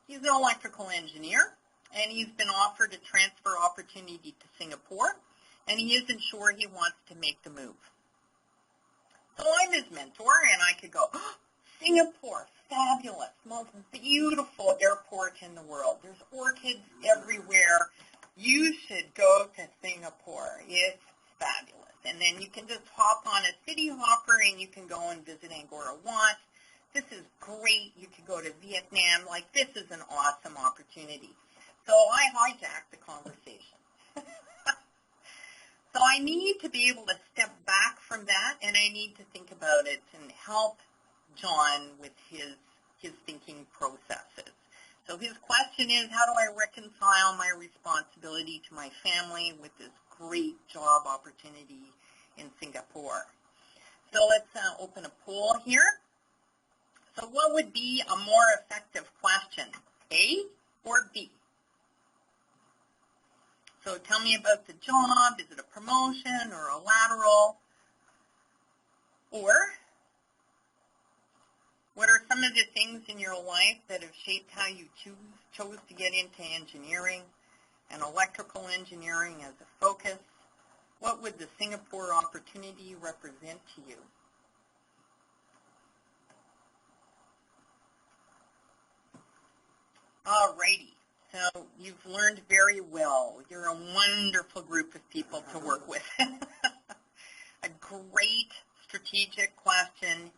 Speaker 1: He's an electrical engineer, and he's been offered a transfer opportunity to Singapore, and he isn't sure he wants to make the move. So I'm his mentor, and I could go, oh, Singapore, fabulous, most beautiful airport in the world. There's orchids everywhere. You should go to Singapore. It's fabulous. And then you can just hop on a city hopper, and you can go and visit Angkor Wat. This is great. You could go to Vietnam. Like, this is an awesome opportunity. So I hijacked the conversation. So I need to be able to step back from that, and I need to think about it and help John with his thinking processes. So his question is, how do I reconcile my responsibility to my family with this great job opportunity in Singapore? So let's open a poll here. So what would be a more effective question, A or B? So tell me about the job. Is it a promotion or a lateral? Or what are some of the things in your life that have shaped how you chose to get into engineering and electrical engineering as a focus? What would the Singapore opportunity represent to you? Alrighty, so you've learned very well. You're a wonderful group of people to work with. A great strategic question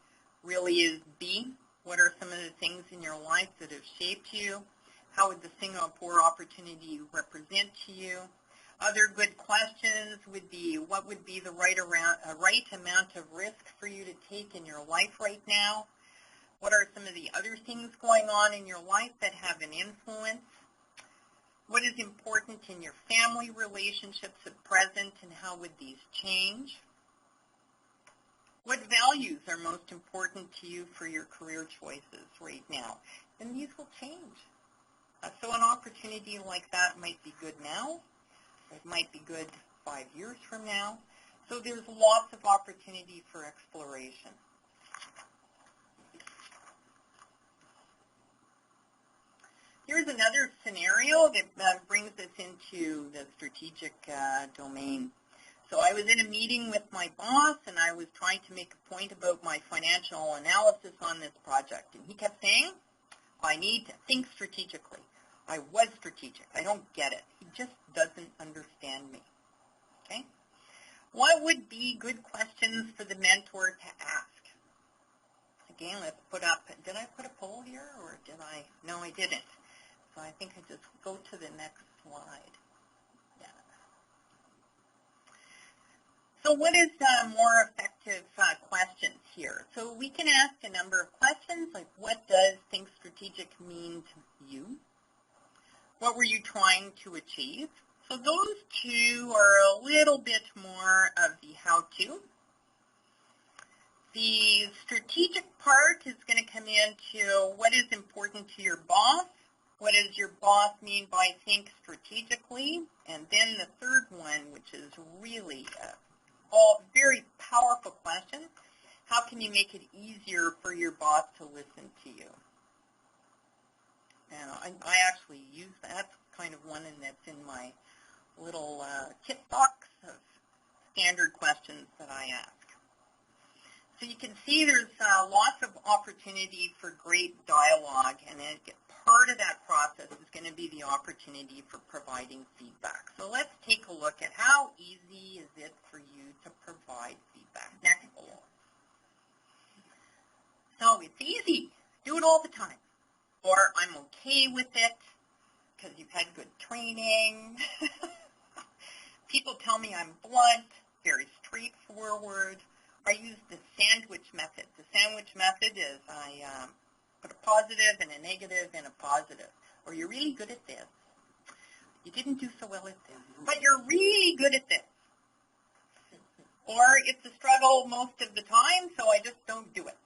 Speaker 1: really is B. What are some of the things in your life that have shaped you? How would the Singapore opportunity represent to you? Other good questions would be, what would be the right amount of risk for you to take in your life right now? What are some of the other things going on in your life that have an influence? What is important in your family relationships at present, and how would these change? What values are most important to you for your career choices right now? And these will change. So an opportunity like that might be good now. It might be good 5 years from now. So there's lots of opportunity for exploration. Here's another scenario that brings us into the strategic domain. So I was in a meeting with my boss, and I was trying to make a point about my financial analysis on this project. And he kept saying, I need to think strategically. I was strategic. I don't get it. He just doesn't understand me. Okay? What would be good questions for the mentor to ask? Again, let's put up, did I put a poll here, or did I? No, I didn't. So I think I just go to the next slide. Yeah. So what is more effective questions here? So we can ask a number of questions, like what does think strategic mean to you? What were you trying to achieve? So those two are a little bit more of the how-to. The strategic part is going to come into what is important to your boss. What does your boss mean by think strategically? And then the third one, which is really all very powerful question, how can you make it easier for your boss to listen to you? And I actually use that kind of one, and that's in my little tip box of standard questions that I ask. So you can see there's lots of opportunity for great dialogue, and then part of that process is going to be the opportunity for providing feedback. So let's take a look at how easy is it for you to provide feedback. Next goal. So it's easy. Do it all the time. Or I'm okay with it because you've had good training. People tell me I'm blunt, very straightforward. I use the sandwich method. The sandwich method is I put a positive and a negative and a positive. Or you're really good at this. You didn't do so well at this, but you're really good at this. Or it's a struggle most of the time, so I just don't do it.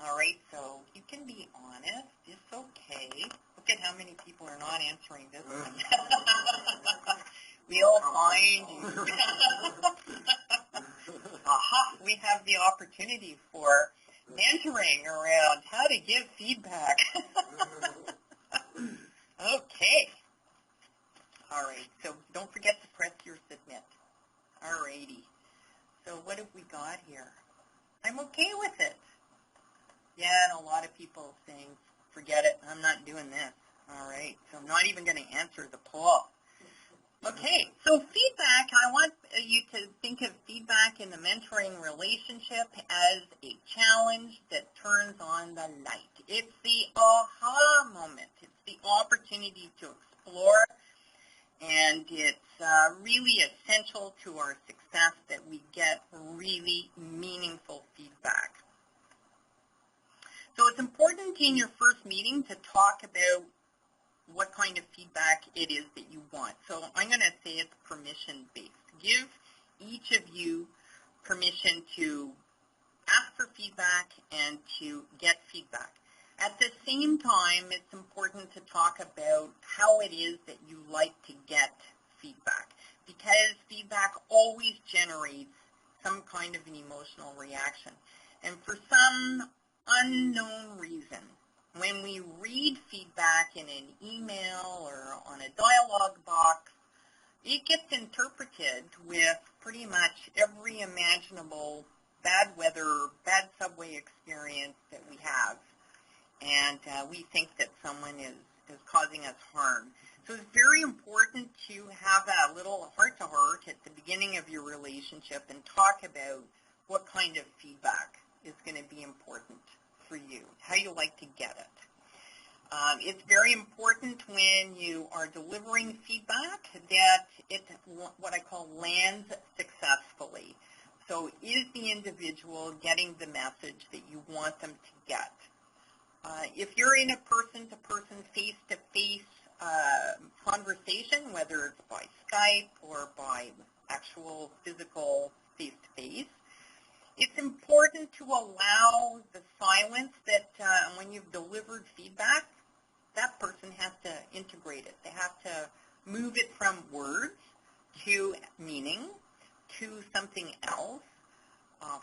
Speaker 1: All right, so you can be honest. It's okay. Look at how many people are not answering this one. We'll find you. Aha, we have the opportunity for mentoring around how to give feedback. Okay. All right, so don't forget to press your submit. All righty. So what have we got here? I'm okay with it. Yeah, and a lot of people saying, forget it, I'm not doing this. All right, so I'm not even going to answer the poll. Okay, so feedback, I want you to think of feedback in the mentoring relationship as a challenge that turns on the light. It's the aha moment. It's the opportunity to explore, and it's really essential to our success that we get really meaningful feedback. So it's important in your first meeting to talk about what kind of feedback it is that you want. So I'm going to say it's permission-based. Give each of you permission to ask for feedback and to get feedback. At the same time, it's important to talk about how it is that you like to get feedback, because feedback always generates some kind of an emotional reaction. And for some unknown reason, when we read feedback in an email or on a dialogue box, it gets interpreted with pretty much every imaginable bad weather, bad subway experience that we have. And we think that someone is causing us harm. So it's very important to have a little heart-to-heart at the beginning of your relationship and talk about what kind of feedback is going to be important for you, how you like to get it. It's very important when you are delivering feedback that it, what I call, lands successfully. So is the individual getting the message that you want them to get? If you're in a person-to-person, face-to-face conversation, whether it's by Skype or by actual physical face-to-face, it's important to allow the silence that when you've delivered feedback, that person has to integrate it. They have to move it from words to meaning to something else,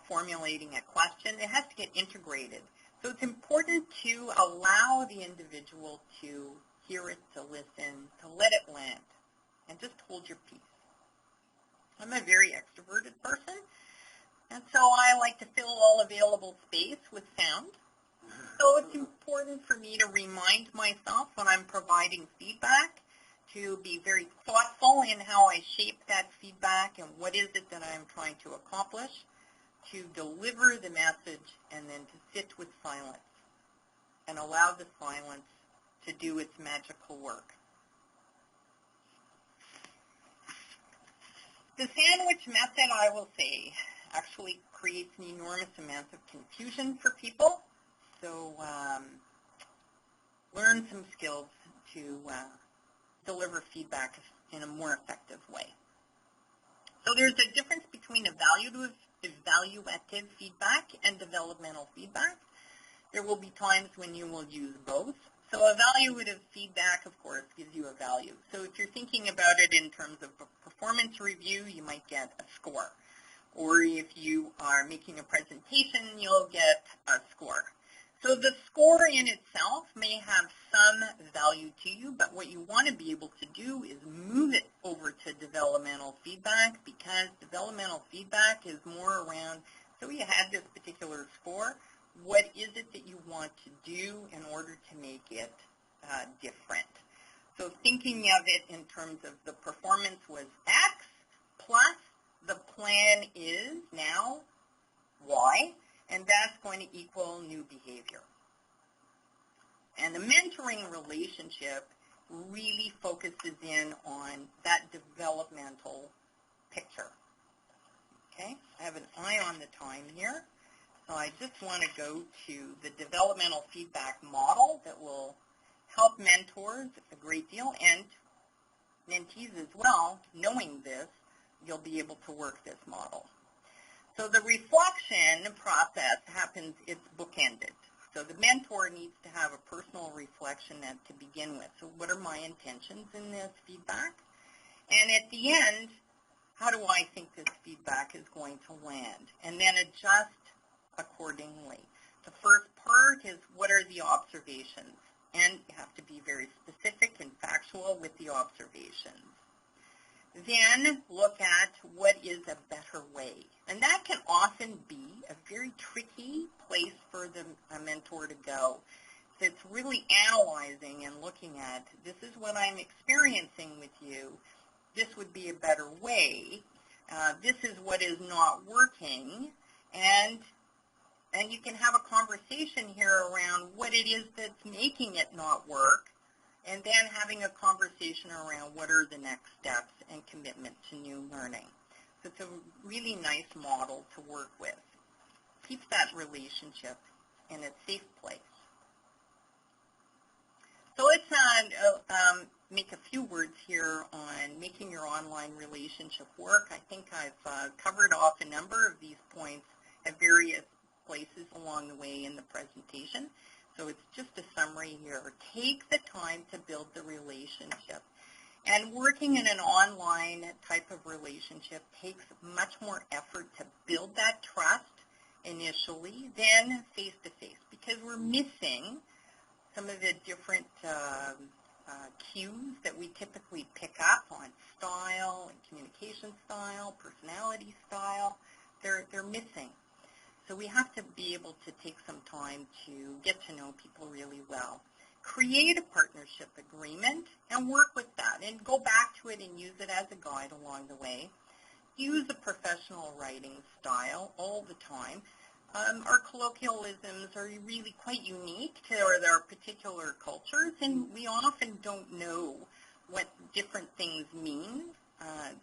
Speaker 1: formulating a question. It has to get integrated. So it's important to allow the individual to hear it, to listen, to let it land, and just hold your peace. I'm a very extroverted person, and so I like to fill all available space with sound. So it's important for me to remind myself when I'm providing feedback to be very thoughtful in how I shape that feedback and what is it that I'm trying to accomplish, to deliver the message, and then to sit with silence and allow the silence to do its magical work. The sandwich method, I will say, actually creates an enormous amount of confusion for people. So learn some skills to deliver feedback in a more effective way. So there's a difference between evaluative feedback and developmental feedback. There will be times when you will use both. So evaluative feedback, of course, gives you a value. So if you're thinking about it in terms of a performance review, you might get a score. Or if you are making a presentation, you'll get a score. So the score in itself may have some value to you, but what you want to be able to do is move it over to developmental feedback, because developmental feedback is more around, so you had this particular score, what is it that you want to do in order to make it different? So thinking of it in terms of the performance was X plus the plan is now Y, and that's going to equal new behavior. And the mentoring relationship really focuses in on that developmental picture. Okay, I have an eye on the time here, so I just want to go to the developmental feedback model that will help mentors a great deal, and mentees as well. Knowing this, you'll be able to work this model. So the reflection process happens, it's bookended. So the mentor needs to have a personal reflection to begin with. So what are my intentions in this feedback? And at the end, how do I think this feedback is going to land? And then adjust accordingly. The first part is, what are the observations? And you have to be very specific and factual with the observations. Then look at what is a better way. And that can often be a very tricky place for the mentor to go. So it's really analyzing and looking at, this is what I'm experiencing with you. This would be a better way. This is what is not working. And you can have a conversation here around what it is that's making it not work, and then having a conversation around what are the next steps and commitment to new learning. So it's a really nice model to work with. Keeps that relationship in a safe place. So let's make a few words here on making your online relationship work. I think I've covered off a number of these points at various places along the way in the presentation. So it's just a summary here. Take the time to build the relationship. And working in an online type of relationship takes much more effort to build that trust initially than face-to-face, because we're missing some of the different cues that we typically pick up on style and communication style, personality style. They're missing. So we have to be able to take some time to get to know people really well. Create a partnership agreement and work with that, and go back to it and use it as a guide along the way. Use a professional writing style all the time. Our colloquialisms are really quite unique to their particular cultures, and we often don't know what different things mean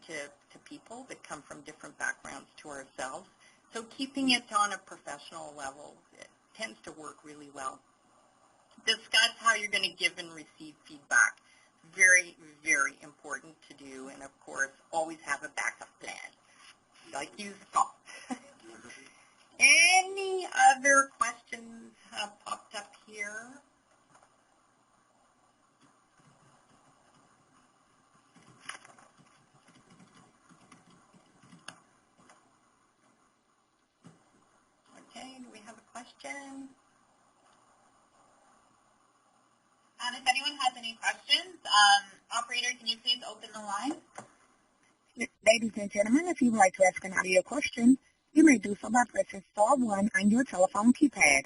Speaker 1: to people that come from different backgrounds to ourselves. So keeping it on a professional level, it tends to work really well. Discuss how you're going to give and receive feedback. Very, very important to do. And, of course, always have a backup plan. Like use the phone. Any other questions have popped up here? Okay, do we have a question?
Speaker 3: If anyone has any questions, operator, can you please open the line?
Speaker 4: Ladies and gentlemen, if you would like to ask an audio question, you may do so by pressing star 1 on your telephone keypad.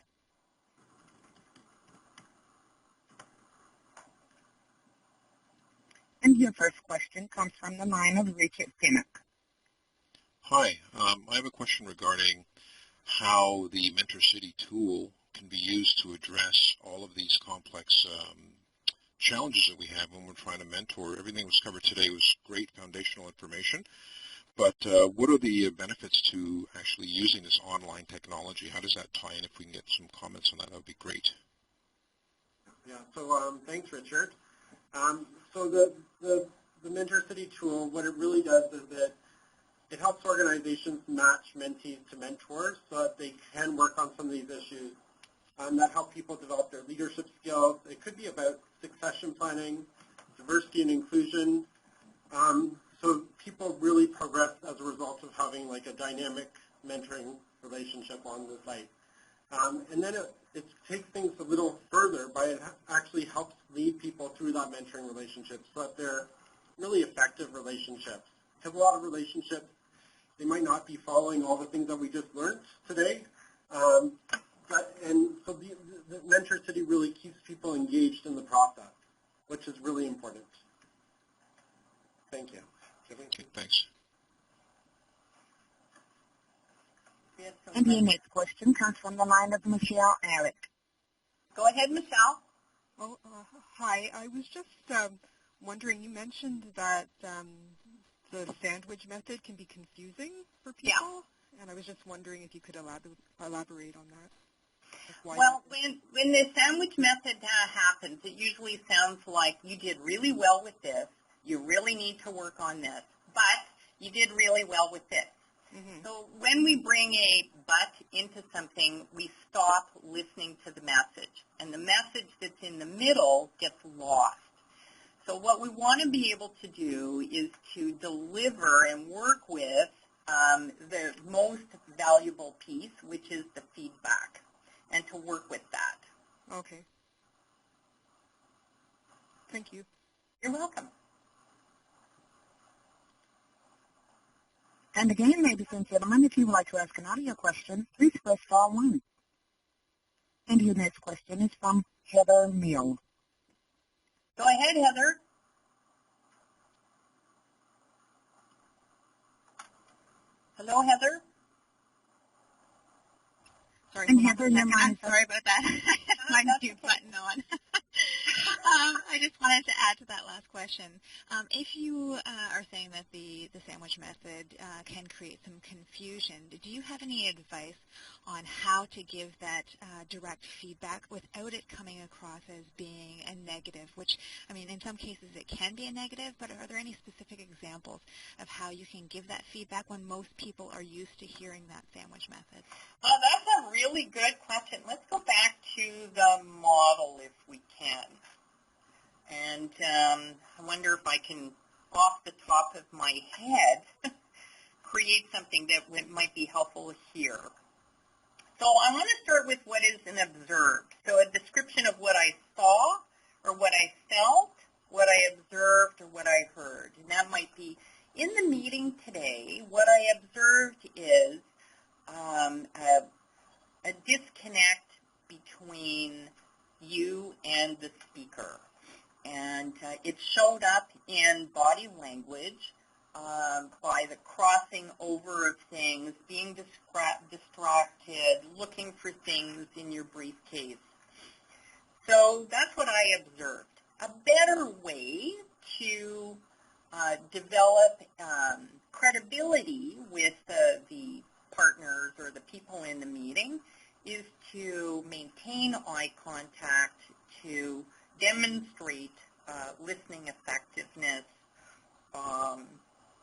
Speaker 4: And your first question comes from the line of Richard Pinnock.
Speaker 5: Hi, I have a question regarding how the Mentor City tool can be used to address all of these complex challenges that we have when we're trying to mentor. Everything that was covered today was great foundational information, but what are the benefits to actually using this online technology? How does that tie in? If we can get some comments on that, that would be great.
Speaker 2: Yeah, so thanks, Richard. So the Mentor City tool, what it really does is that it helps organizations match mentees to mentors so that they can work on some of these issues that help people develop their leadership skills. It could be about succession planning, diversity and inclusion. So people really progress as a result of having like a dynamic mentoring relationship on the site. And then it takes things a little further by it actually helps lead people through that mentoring relationship so that they're really effective relationships. Because a lot of relationships, they might not be following all the things that we just learned today. And so the Mentor City really keeps people engaged in the process, which is really important. Thank you.
Speaker 5: Okay, thanks.
Speaker 4: And your next question comes from the line of Michelle Eric.
Speaker 1: Go ahead, Michelle.
Speaker 6: Oh, hi. I was just wondering, you mentioned that the sandwich method can be confusing for people.
Speaker 1: Yeah.
Speaker 6: And I was just wondering if you could elaborate on that.
Speaker 1: Well, when the sandwich method happens, it usually sounds like you did really well with this, you really need to work on this, but you did really well with this.
Speaker 6: Mm-hmm.
Speaker 1: So when we bring a but into something, we stop listening to the message, and the message that's in the middle gets lost. So what we want to be able to do is to deliver and work with the most valuable piece, which is the feedback, and to work with that.
Speaker 6: Okay. Thank you.
Speaker 1: You're welcome.
Speaker 4: And again, ladies and gentlemen, if you would like to ask an audio question, please press star 1. And your next question is from Heather Mill.
Speaker 1: Go ahead, Heather. Hello, Heather.
Speaker 3: Sorry,
Speaker 4: And Heather, your line
Speaker 3: I'm sorry about that. I had my mute button on. I just wanted to add to that last question. If you are saying that the sandwich method can create some confusion, do you have any advice on how to give that direct feedback without it coming across as being a negative, which, I mean, in some cases it can be a negative, but are there any specific examples of how you can give that feedback when most people are used to hearing that sandwich method?
Speaker 1: That's a really good question. Let's go back to the model if we can. And I wonder if I can, off the top of my head, create something that might be helpful here. So I want to start with what is an observed. So a description of what I saw or what I felt, what I observed or what I heard. And that might be, in the meeting today, what I observed is a disconnect between you and the speaker. And it showed up in body language by the crossing over of things, being distracted, looking for things in your briefcase. So that's what I observed. A better way to develop credibility with the partners or the people in the meeting is to maintain eye contact, to demonstrate listening effectiveness,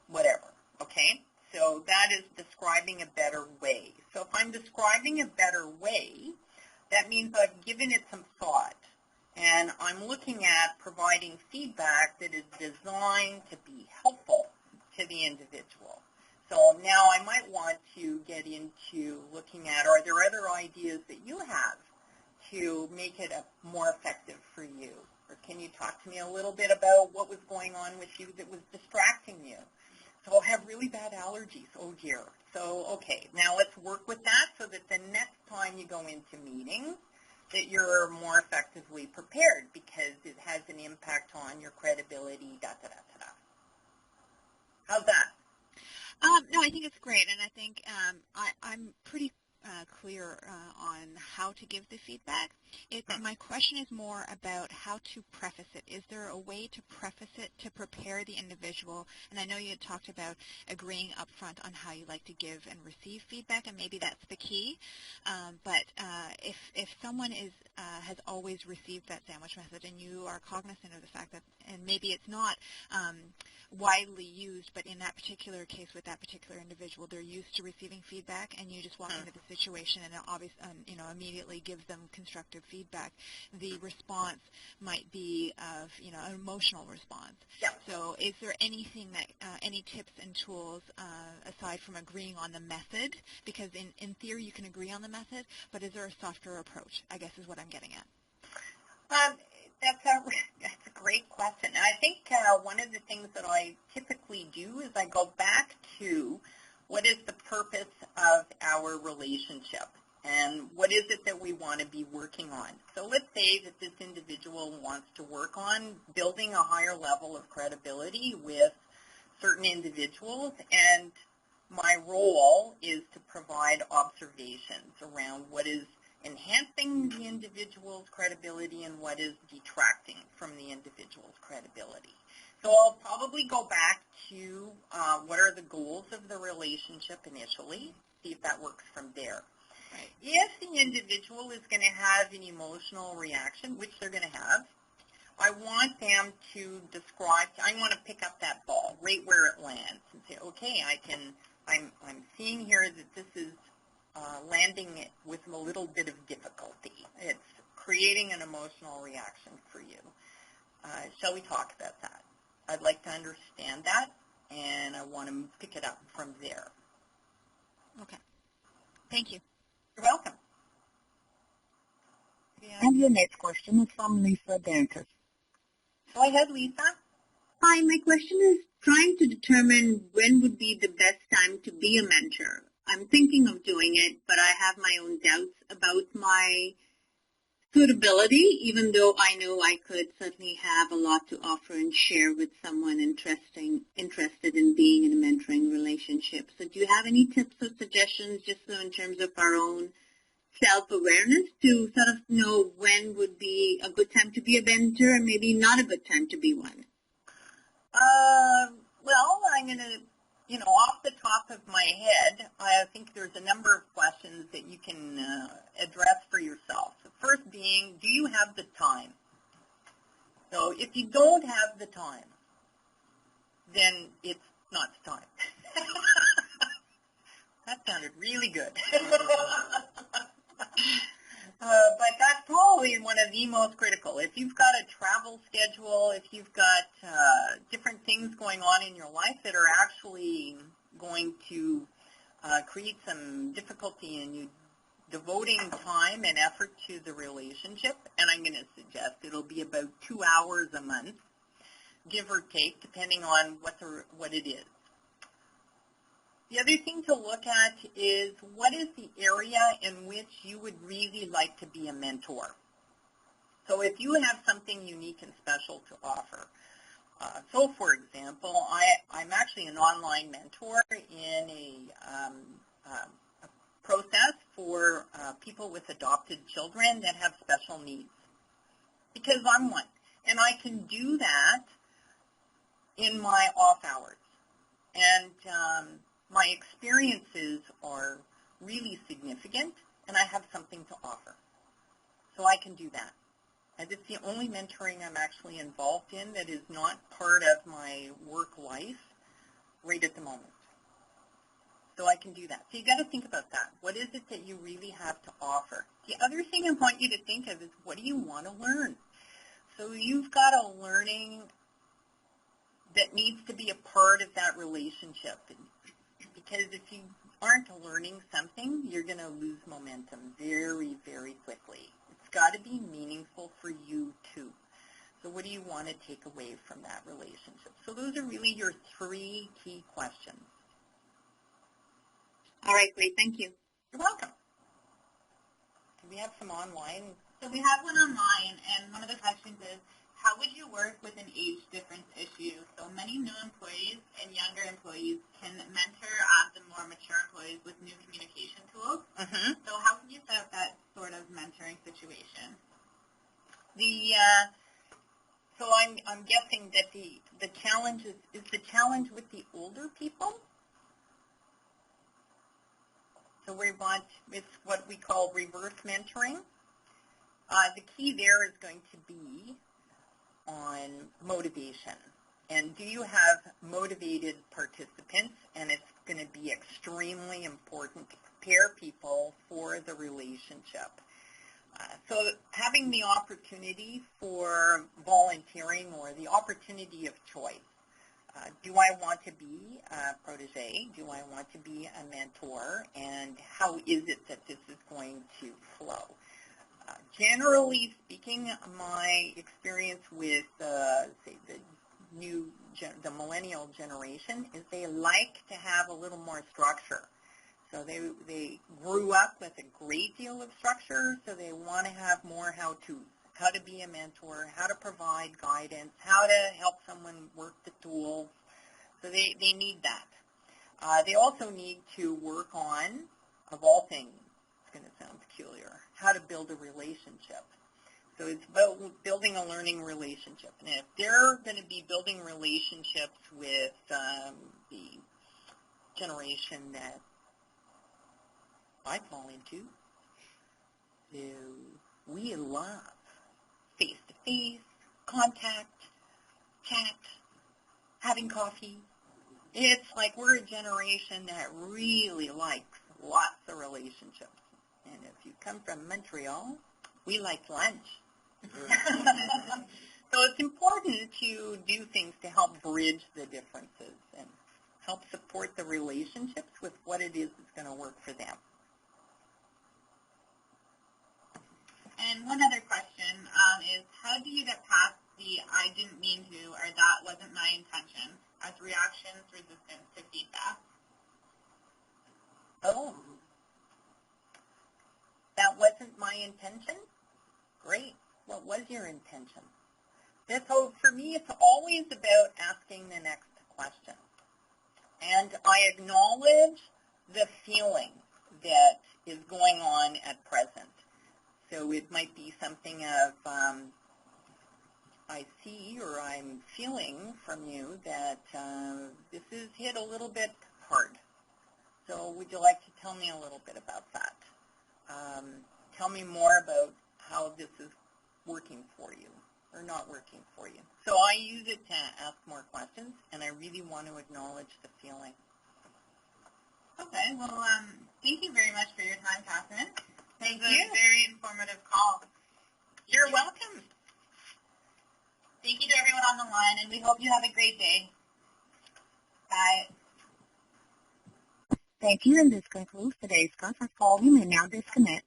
Speaker 1: whatever, okay? So that is describing a better way. So if I'm describing a better way, that means I've given it some thought, and I'm looking at providing feedback that is designed to be helpful to the individual. So now I might want to get into looking at, are there other ideas that you have to make it more effective for you? Or can you talk to me a little bit about what was going on with you that was distracting you? So I have really bad allergies. Oh, dear. So, okay, now let's work with that so that the next time you go into meetings that you're more effectively prepared because it has an impact on your credibility, da-da-da-da-da. How's that?
Speaker 3: No, I think it's great, and I think I'm pretty clear on how to give the feedback. My question is more about how to preface it. Is there a way to preface it to prepare the individual? And I know you had talked about agreeing up front on how you like to give and receive feedback, and maybe that's the key. But if someone has always received that sandwich method, and you are cognizant of the fact that in maybe it's not widely used, but in that particular case with that particular individual, they're used to receiving feedback, and you just walk into the situation and it immediately gives them constructive feedback. The response might be of, an emotional response.
Speaker 1: Yeah.
Speaker 3: So is there anything that, any tips and tools aside from agreeing on the method? Because in theory you can agree on the method, but is there a softer approach, I guess is what I'm getting at.
Speaker 1: That's a great question. And I think one of the things that I typically do is I go back to what is the purpose of our relationship and what is it that we want to be working on. So let's say that this individual wants to work on building a higher level of credibility with certain individuals, and my role is to provide observations around what is enhancing the individual's credibility and what is detracting from the individual's credibility. So I'll probably go back to what are the goals of the relationship initially, see if that works from there.
Speaker 3: Right.
Speaker 1: If the individual is going to have an emotional reaction, which they're going to have, I want them to describe, I want to pick up that ball right where it lands and say, okay, I'm seeing here that this is landing it with a little bit of difficulty. It's creating an emotional reaction for you. Shall we talk about that? I'd like to understand that, and I want to pick it up from there.
Speaker 3: Okay. Thank you.
Speaker 1: You're welcome.
Speaker 4: Yeah. And your next question is from Lisa Dantas.
Speaker 1: Go ahead, Lisa.
Speaker 7: Hi, my question is trying to determine when would be the best time to be a mentor. I'm thinking of doing it, but I have my own doubts about my suitability, even though I know I could certainly have a lot to offer and share with someone interested in being in a mentoring relationship. So do you have any tips or suggestions just so in terms of our own self-awareness to sort of know when would be a good time to be a mentor and maybe not a good time to be one?
Speaker 1: Well, I'm going to, off the top of my head, I think there's a number of questions that you can address for yourself. The first being, do you have the time? So if you don't have the time, then it's not the time. That sounded really good. But that's probably one of the most critical. If you've got a travel schedule, if you've got different things going on in your life that are actually going to create some difficulty in you devoting time and effort to the relationship, and I'm going to suggest it'll be about 2 hours a month, give or take, depending on what it is. The other thing to look at is what is the area in which you would really like to be a mentor. So if you have something unique and special to offer, so for example, I'm actually an online mentor in a process for people with adopted children that have special needs, because I'm one. And I can do that in my off hours. And my experiences are really significant, and I have something to offer. So I can do that. And it's the only mentoring I'm actually involved in that is not part of my work life right at the moment. So I can do that. So you got to think about that. What is it that you really have to offer? The other thing I want you to think of is, what do you want to learn? So you've got a learning that needs to be a part of that relationship. Because if you aren't learning something, you're going to lose momentum very, very quickly. It's got to be meaningful for you too. So what do you want to take away from that relationship? So those are really your 3 key questions.
Speaker 7: All right, great. Thank you.
Speaker 1: You're welcome. We have some online.
Speaker 8: So we have one online, and one of the questions is, how would you work with an age difference issue? So many new employees and younger employees can mentor the more mature employees with new communication tools.
Speaker 1: Mm-hmm.
Speaker 8: So how can you set up that sort of mentoring situation?
Speaker 1: So I'm guessing that the challenge is the challenge with the older people. So it's what we call reverse mentoring. The key there is going to be on motivation. And do you have motivated participants? And it's going to be extremely important to prepare people for the relationship. So having the opportunity for volunteering or the opportunity of choice. Do I want to be a protege? Do I want to be a mentor? And how is it that this is going to flow? Generally speaking, my experience with, say, the millennial generation is they like to have a little more structure. So they grew up with a great deal of structure, so they want to have more how-tos, how to be a mentor, how to provide guidance, how to help someone work the tools. So they need that. They also need to work on, of all things, it's going to sound peculiar, how to build a relationship. So it's about building a learning relationship. And if they're going to be building relationships with the generation that I fall into, so we love face-to-face, contact, chat, having coffee. It's like we're a generation that really likes lots of relationships. And if you come from Montreal, we like lunch. So it's important to do things to help bridge the differences and help support the relationships with what it is that's going to work for them.
Speaker 8: And one other question is, how do you get past the I didn't mean to or that wasn't my intention as reactions resistant to feedback?
Speaker 1: Oh, that wasn't my intention? Great. What was your intention? So for me, it's always about asking the next question. And I acknowledge the feeling that is going on at present. So it might be something of, I see or I'm feeling from you that this is hit a little bit hard. So would you like to tell me a little bit about that? Tell me more about how this is working for you or not working for you. So I use it to ask more questions, and I really want to acknowledge the feeling.
Speaker 8: Okay, well, thank you very much for your time, Catherine.
Speaker 1: Thank
Speaker 8: It was
Speaker 1: you.
Speaker 8: a very informative call.
Speaker 1: You're welcome.
Speaker 8: Thank you to everyone on the line, and we hope you have a great day. Bye.
Speaker 4: Thank you, and this concludes today's conference call. You may now disconnect.